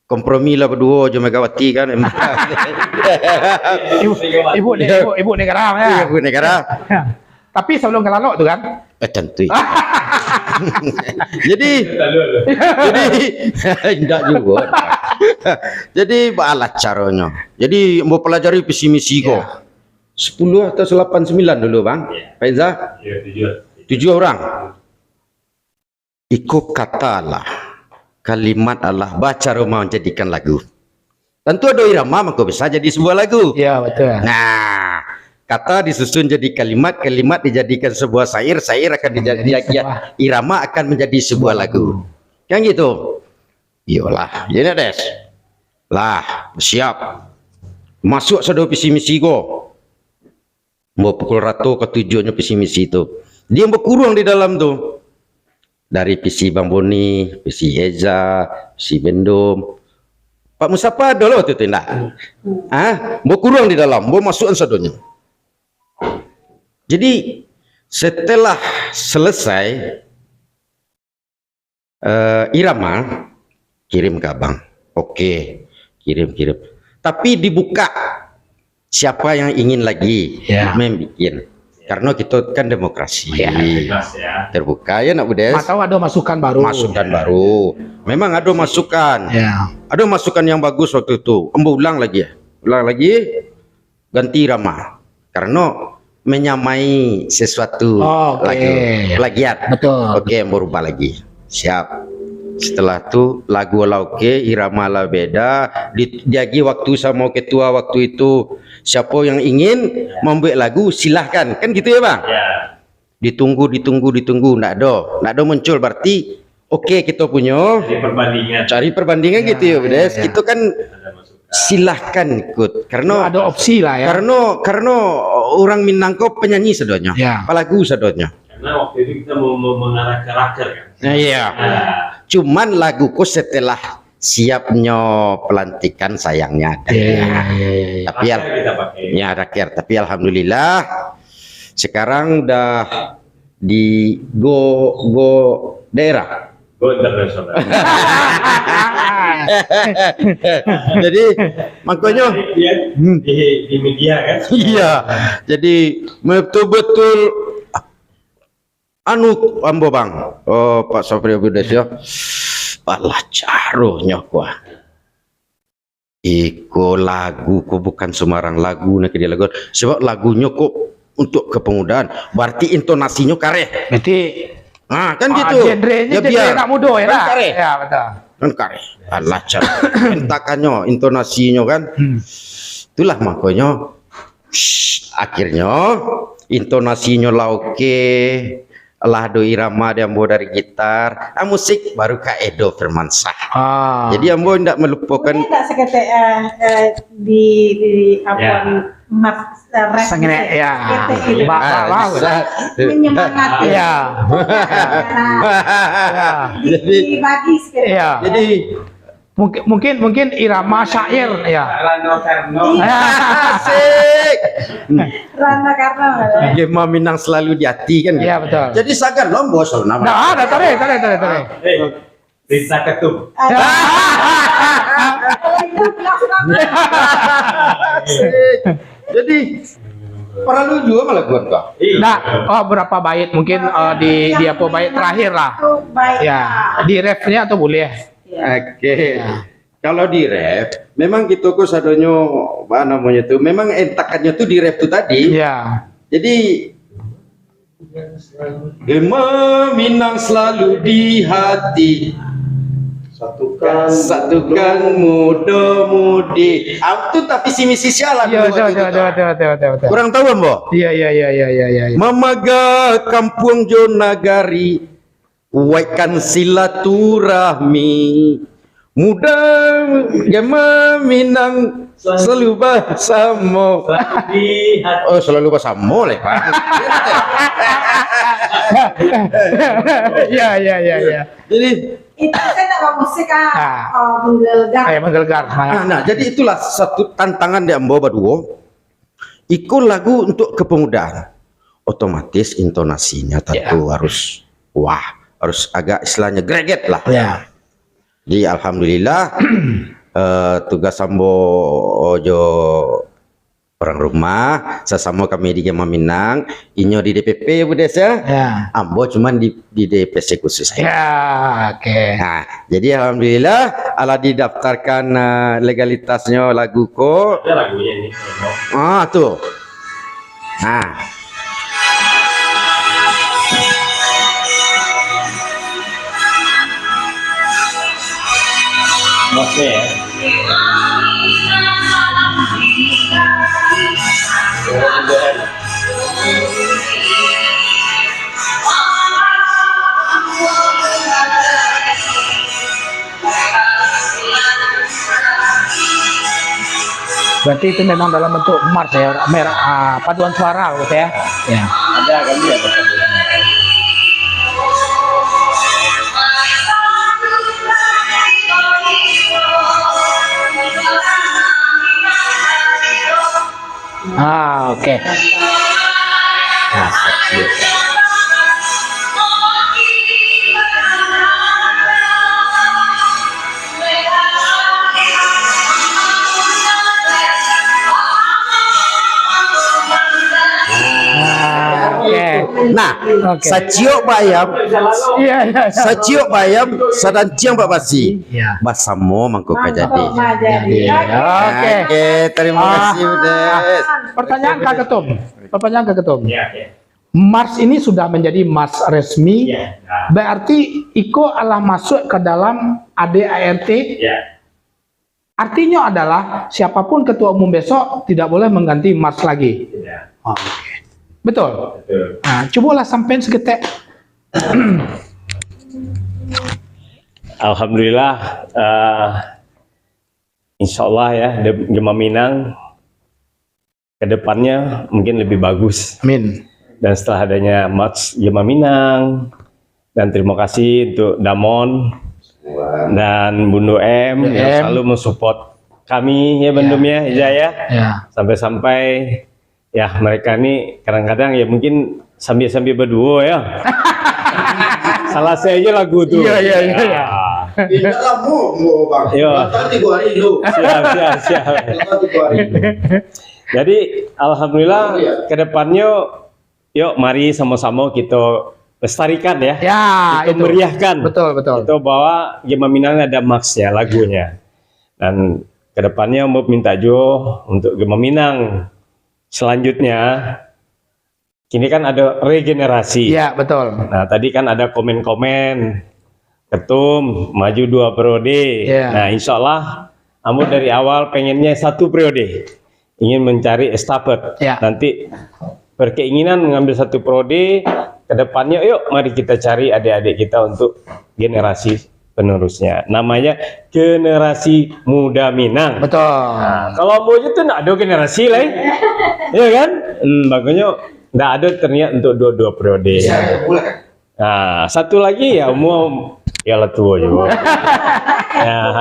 kompromi lah berdua aja Megawati kan. Ibu negara ya. Ibu negara. Ya. Tapi sebelum ke lalu tu kan. Tentu. jadi tidak juga. Jadi balas caranya. Jadi mau pelajari visi misi kok. 10 atau 89 dulu Bang. Faiza? 7 orang. Ikut kata Allah. Kalimat Allah baca rumah menjadikan lagu. Tentu ada irama maka bisa jadi sebuah lagu. Iya betul. Nah, kata disusun jadi kalimat, kalimat dijadikan sebuah syair, syair akan dijadikan irama akan menjadi sebuah lagu. Kan gitu. Iyalah, jadi Des. Lah, siap. Masuk sudah visi misi go. Mau pukul ratu ke tujuannya visi misi itu. Dia berkurang di dalam tuh. Dari visi Bang Boni, visi Eza, visi Bendom. Pak Mustafa ada loh itu tindak. Berkurang di dalam, mau masukan sadonya. Jadi setelah selesai irama kirim ke Abang. Oke, kirim. Tapi dibuka siapa yang ingin lagi membikin. Karena kita kan demokrasi. Terbuka ya nak Budes. Atau ada masukan baru. Masukan baru. Memang ada masukan. Ya. Ada masukan yang bagus waktu itu. Embo ulang lagi ya. Ulang lagi ganti irama. Karena menyamai sesuatu lagu. Plagiat. Betul. Oke, embo rubah lagi. Siap. Setelah itu lagu lah oke, irama lah beda. Jadi waktu sama ketua waktu itu siapa yang ingin membuat lagu silahkan, kan gitu ya Bang? Ditunggu, nggak ada muncul berarti oke kita punya. Cari perbandingan gitu ya, Budes. Itu kan silahkan ikut karena ada opsi lah ya. Karena orang Minang kok penyanyi sedonya, lagu sedonya. Karena waktu itu kita mau mengarah ke raker kan. Nah, iya. Cuman laguku setelah siapnya pelantikan sayangnya ada. Tapi ya rakyat. Tapi alhamdulillah sekarang udah di go daerah. Go internasional. Jadi makanya di media kan. Iya. Jadi betul-betul ambo Bang. Oh Pak Sofri Budes ya. Allah caruhnya kuah. Iko lagu kok bukan sembarang lagu nak dia lagu. Sebab lagunya kok untuk kepemudaan. Berarti intonasinya kareh. Berarti kan gitu. Genrenya genre anak muda ya. Kan kareh. Ya betul. Kan kareh. Allah caruh. Entakannya, intonasinya kan. Itulah makanya akhirnya intonasinya lah oke. Allah do irama dia ambo dari gitar, musik baru Kak Edo Firmansyah. Jadi ambo tidak melupakan. Tidak seketik di apa Mas Sengene ya. Menyemangati. Jadi Dibagi sekali. Jadi mungkin irama syair ya. Rano Karno. Asik. Rana Karno. Gema Minang selalu di hati kan. Iya betul. Jadi sagan lombok selalu nama. Nah, ada tare. Risa Ketum. Asik. Jadi perlu juga malah buat kau. Nah, berapa bait mungkin di apa bait terakhir lah. Baik. Ya, di refnya atau boleh? Oke. Kalau di ref, memang gitu kok sadonyo apa namanya tuh, memang entakannya tuh di ref tuh tadi. Iya. Jadi Gema Minang selalu di hati. Satukan muda-mudi. Itu tapi si misi sialan. Iya, betul. Kurang tahu, Mbok? Iya. Mamaga kampung Jonagari, waikan silaturahmi. Muda Gema Minang selalu bersama. Oh, selalu bersama lah, Pak. Iya. Jadi Itu saya tak mau musik Ah. menggelegar. Kayak menggelegar. nah, jadi itulah satu tantangan di Ambo Baduo. Ikut lagu untuk kepemudaan. Otomatis intonasinya tentu harus harus agak istilahnya greget lah. Ya. Jadi alhamdulillah tugas Ambo Ojo orang rumah sesama kami di Gema Minang, inyo di DPP Bu Des ya. Ya. Ambo cuman di DPC khusus. Ya, oke. Nah, jadi alhamdulillah ala didaftarkan legalitasnya lagu ko. Ada lagunya ini. Tuh. Nah. Maksudnya ya. Berarti itu memang dalam bentuk mars ya, paduan suara gitu ya. Ya. Ada kami ada. Oke. Nah, Oke. saciok bayam, Iya. saciok bayam, sadan ciang Pak Basi. Iya. Basamo mangkok jadi. Jadi. Oke. Oke, terima kasih Bu Des. Pertanyaan Kak Ketum. Ya. Mars ini sudah menjadi Mars resmi. Ya. Berarti Iko adalah masuk ke dalam ADART. Ya. Artinya adalah siapapun ketua umum besok tidak boleh mengganti Mars lagi. Ya. Oke. Betul. Betul. Nah, cobalah sampein segetek. Alhamdulillah, insya Allah ya Gema Minang kedepannya mungkin lebih bagus. Amin. Dan setelah adanya Mars Gema Minang, dan terima kasih untuk Damon dan Bundo M yang selalu mensupport kami ya Bendum ya Ijaya. Ya. Sampai-sampai ya mereka ini kadang-kadang ya mungkin sambil-sambil berdua ya. Salah saya aja lagu tuh. Iya. Tidak lama Bang. Iya. Nanti 3 hari dulu. Siap. Nanti 3 hari. Jadi alhamdulillah kedepannya yuk mari sama-sama kita lestarikan ya. Ya, Kita itu. meriahkan. Betul. Itu bahwa Gema Minang ada Max ya lagunya. Dan kedepannya mau minta Jo untuk Gema Minang. Selanjutnya kini kan ada regenerasi. Iya, betul. Nah tadi kan ada komen-komen ketum maju 2 periode. Iya. Nah insya Allah Ambo dari awal pengennya 1 periode, ingin mencari estafet. Iya. Nanti berkeinginan mengambil 1 periode, kedepannya yuk mari kita cari adik-adik kita untuk generasi penerusnya. Namanya generasi muda Minang. Betul. Nah, kalau Ambo itu nggak ada generasi lah, ya kan? Makanya nggak ada ternyata untuk 2 periode. Boleh. Nah, satu lagi ya mau Ya lah tua juga. Ya.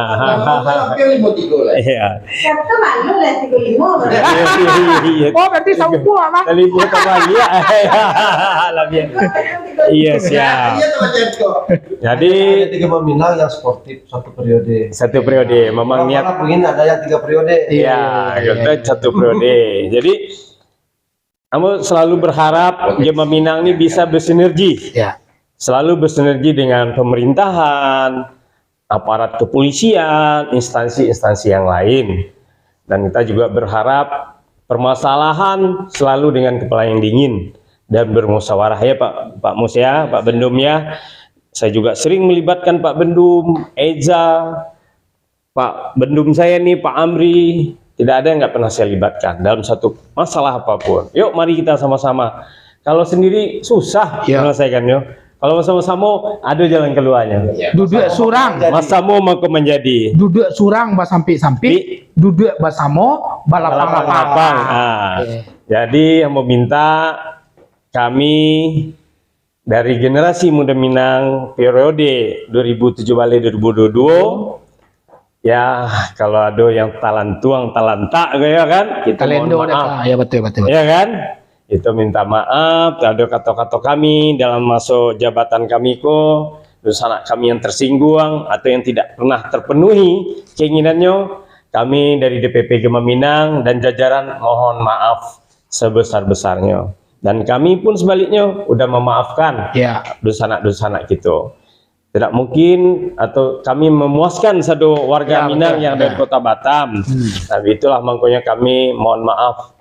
Iya. Kata malu lah 35. Iya. Oh, berarti sama gua, Bang. Kali buat kembali ya. Lebih. Iya siap. Jadi Ada 3 peminang yang sportif satu periode. satu periode memang niat. Kalau ingin ada yang 3 periode. Iya, kita satu periode. Jadi kamu selalu berharap Gema Minang ini bisa bersinergi. Ya. Selalu bersinergi dengan pemerintahan, aparat kepolisian, instansi-instansi yang lain. Dan kita juga berharap permasalahan selalu dengan kepala yang dingin dan bermusyawarah ya Pak Mus ya, Pak Bendum ya. Saya juga sering melibatkan Pak Bendum, Eza, Pak Bendum saya nih, Pak Amri. Tidak ada yang nggak pernah saya libatkan dalam satu masalah apapun. Yuk mari kita sama-sama. Kalau sendiri susah menyelesaikannya. Kalau sama-sama ada jalan keluarnya. Duduk surang, Masamu mau menjadi. duduk surang sampai duduk bersama balapang-lapang. Jadi yang meminta kami dari generasi muda Minang periode 2017-2022 ya kalau ada yang talantuang talanta ya kan kita mohon maaf Ya betul. ya kan itu minta maaf ada kata-kata kami dalam masa jabatan kami kok terus anak kami yang tersinggung atau yang tidak pernah terpenuhi keinginannya kami dari DPP Gema Minang dan jajaran mohon maaf sebesar-besarnya dan kami pun sebaliknya udah memaafkan dosa-dosa gitu. Tidak mungkin atau kami memuaskan satu warga Minang yang dari Kota Batam. Tapi itulah makanya kami mohon maaf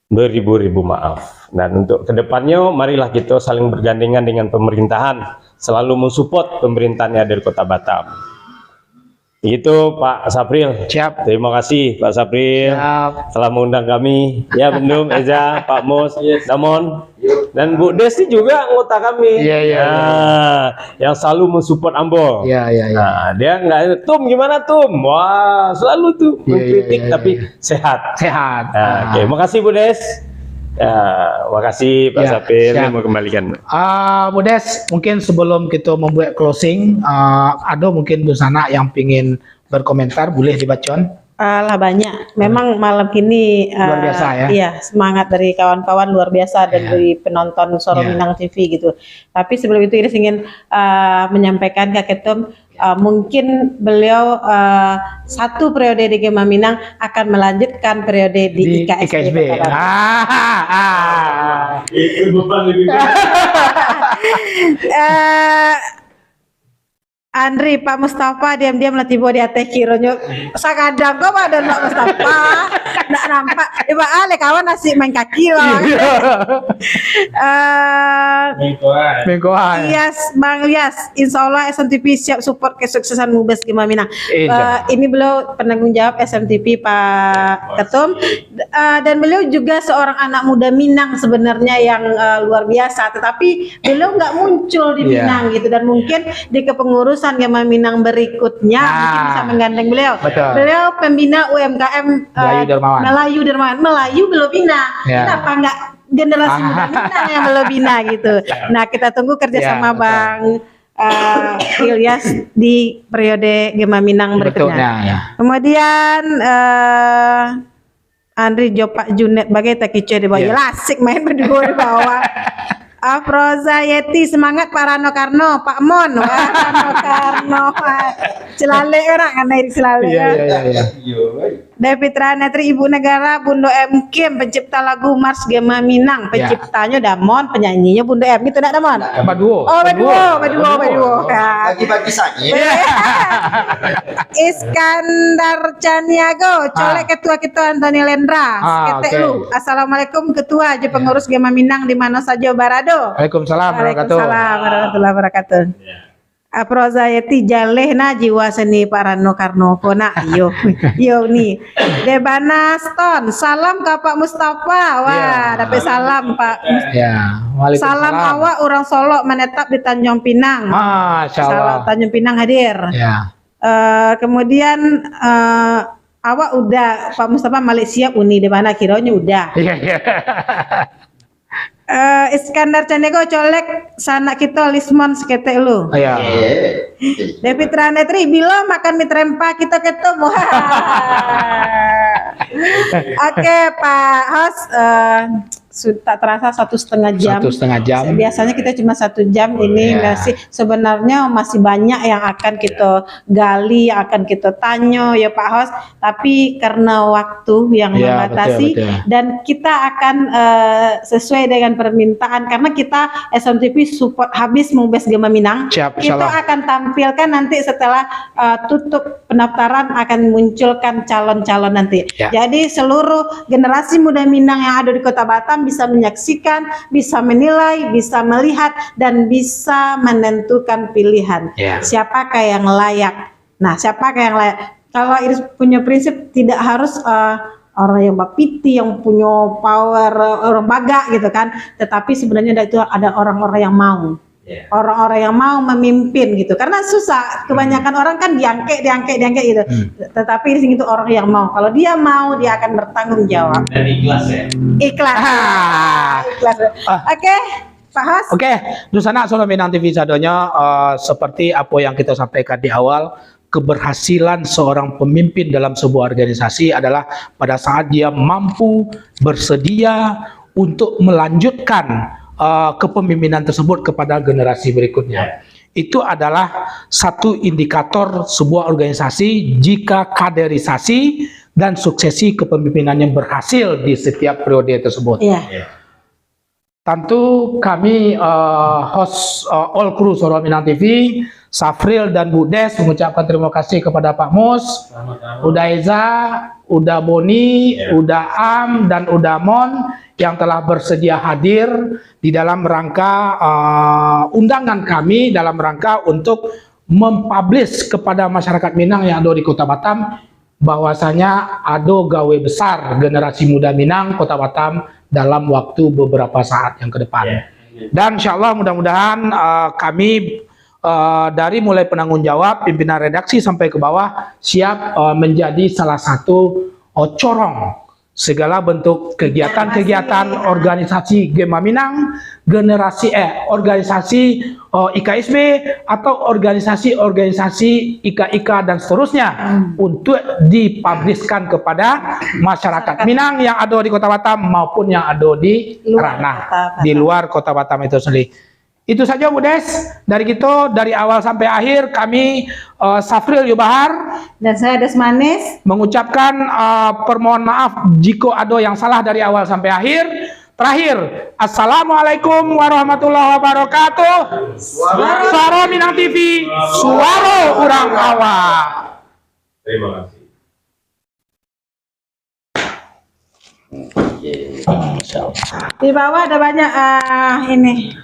beribu-ribu maaf. Dan untuk kedepannya marilah kita saling bergandengan dengan pemerintahan, selalu mensupport pemerintahannya dari Kota Batam. Itu Pak Sapril. Siap. Terima kasih Pak Sapril telah mengundang kami. Ya Bendum, Eza, Pak Mus, Damon, dan Bu Desi juga anggota kami. Yang selalu mensupport Ambo. Nah, dia nggak Tum gimana Tum? Wah selalu tuh mengkritik tapi sehat. Nah, oke, makasih Bu Des. Ya, makasih Pak Sapril. Saya mau kembalikan. Bu Des, mungkin sebelum kita membuat closing, ada mungkin di sana yang pingin berkomentar, boleh dibacon. Lah banyak. Memang malam ini Luar biasa ya. Iya, semangat dari kawan-kawan luar biasa dan dari penonton Soro Minang TV gitu. Tapi sebelum itu Iris ingin menyampaikan ke Ketum mungkin beliau satu periode di Gema Minang akan melanjutkan periode di IKSB. Itu beban lebih Andri, Pak Mustafa diam-diam lah tiba di atas kironyo. Sakadang kok ada Pak Mustafa. Nggak nampak. Iba ale kawan nasi main kaki lah. Mengkohan. Yes, Bang Lias, insya Allah SMTV siap support kesuksesan Mubes Gema Minang. Ini beliau penanggung jawab SMTV Pak Ketum dan beliau juga seorang anak muda Minang sebenarnya yang luar biasa. Tetapi beliau nggak muncul di Minang gitu dan mungkin di kepengurusan Gema Minang berikutnya mungkin bisa menggandeng beliau. Beliau pembina UMKM Melayu Dermawan. Melayu belum bina. Kenapa nggak generasi muda Minang yang belum bina gitu. Nah kita tunggu kerjasama Bang Ilyas di periode Gema Minang berikutnya. Kemudian Andri Jopak Junet bagai takice di bawah. Asik main berdua di bawah. Afroza Yeti semangat Pak Rano Karno, Pak Mon, Rano Karno, Celale orang kan dari Celale. Devitra Netri Ibu Negara Bundo M Kim pencipta lagu Mars Gema Minang, penciptanya Damon, penyanyinya Bundo M itu tidak Damon? Baduo. Oh Baduo. Bagi-bagi saja. Iskandar Caniago, colek ketua Antoni Lendra. Assalamualaikum ketua aja pengurus Gema Minang di mana saja Barado. Waalaikumsalam warahmatullahi wabarakatuh. Afroza Yeti jalehna jiwa seni Pak Rano Karno kona yo nih Debana Stone salam ke Pak Mustafa dapat salam Pak salam awak orang Solo menetap di Tanjung Pinang. Salam Tanjung Pinang hadir. Kemudian awak udah Pak Mustafa Malaysia Uni di mana kiranya udah. Iskandar Candego colek sanak kita lismon sekete lu. Ya. David Ranetri bila makan mie trempa kita ketemu. Oke Pak Host, tak terasa 1,5 jam. 1,5 jam. Biasanya kita cuma 1 jam, ini masih sebenarnya masih banyak yang akan kita gali, yang akan kita tanya ya Pak Host. Tapi karena waktu yang membatasi, betul. dan kita akan sesuai dengan permintaan, karena kita SMTV support habis Mubes Gema Minang. Siap, Kita insyaallah. akan tampilkan nanti setelah tutup pendaftaran, akan munculkan calon-calon nanti. Ya. Jadi seluruh generasi muda Minang yang ada di Kota Batam bisa menyaksikan, bisa menilai, bisa melihat, dan bisa menentukan pilihan. Ya. Siapakah yang layak? Nah, siapakah yang layak? Kalau Iris punya prinsip tidak harus orang yang bapiti, yang punya power, orang baga gitu kan. Tetapi sebenarnya ada orang-orang yang mau. Orang-orang yang mau memimpin gitu, karena susah, kebanyakan orang kan diangket gitu. Tetapi di sini itu orang yang mau, kalau dia mau dia akan bertanggung jawab Dan ikhlas ya. ikhlas. Ikhlas. Oke Pak Host. Oke, Dusana Solo Minang TV sadonya, seperti apa yang kita sampaikan di awal, keberhasilan seorang pemimpin dalam sebuah organisasi adalah pada saat dia mampu bersedia untuk melanjutkan kepemimpinan tersebut kepada generasi berikutnya. Itu adalah satu indikator sebuah organisasi jika kaderisasi dan suksesi kepemimpinannya berhasil di setiap periode tersebut. Tentu kami host all crew Solo Minang TV, Safril dan Bu Des mengucapkan terima kasih kepada Pak Mus, Uda Eza, Uda Boni, Uda Am, dan Uda Mon yang telah bersedia hadir di dalam rangka undangan kami dalam rangka untuk mempublish kepada masyarakat Minang yang ada di Kota Batam bahwasanya ada gawe besar generasi muda Minang Kota Batam dalam waktu beberapa saat yang ke depan. Dan insya Allah mudah-mudahan kami dari mulai penanggung jawab, pimpinan redaksi sampai ke bawah siap menjadi salah satu corong segala bentuk kegiatan-kegiatan organisasi Gema Minang, organisasi IKSB atau organisasi-organisasi IKIK dan seterusnya untuk dipubliskan kepada masyarakat Minang yang ada di Kota Batam maupun yang ada di ranah di luar Kota Batam itu sendiri. Itu saja Bu Des dari kita, dari awal sampai akhir kami Safril Yubahar Dan saya Desmanis mengucapkan permohon maaf jika ada yang salah dari awal sampai akhir. Terakhir, Assalamualaikum warahmatullahi wabarakatuh. Suara Minang TV, suara orang awak. Terima kasih. di bawah ada banyak ini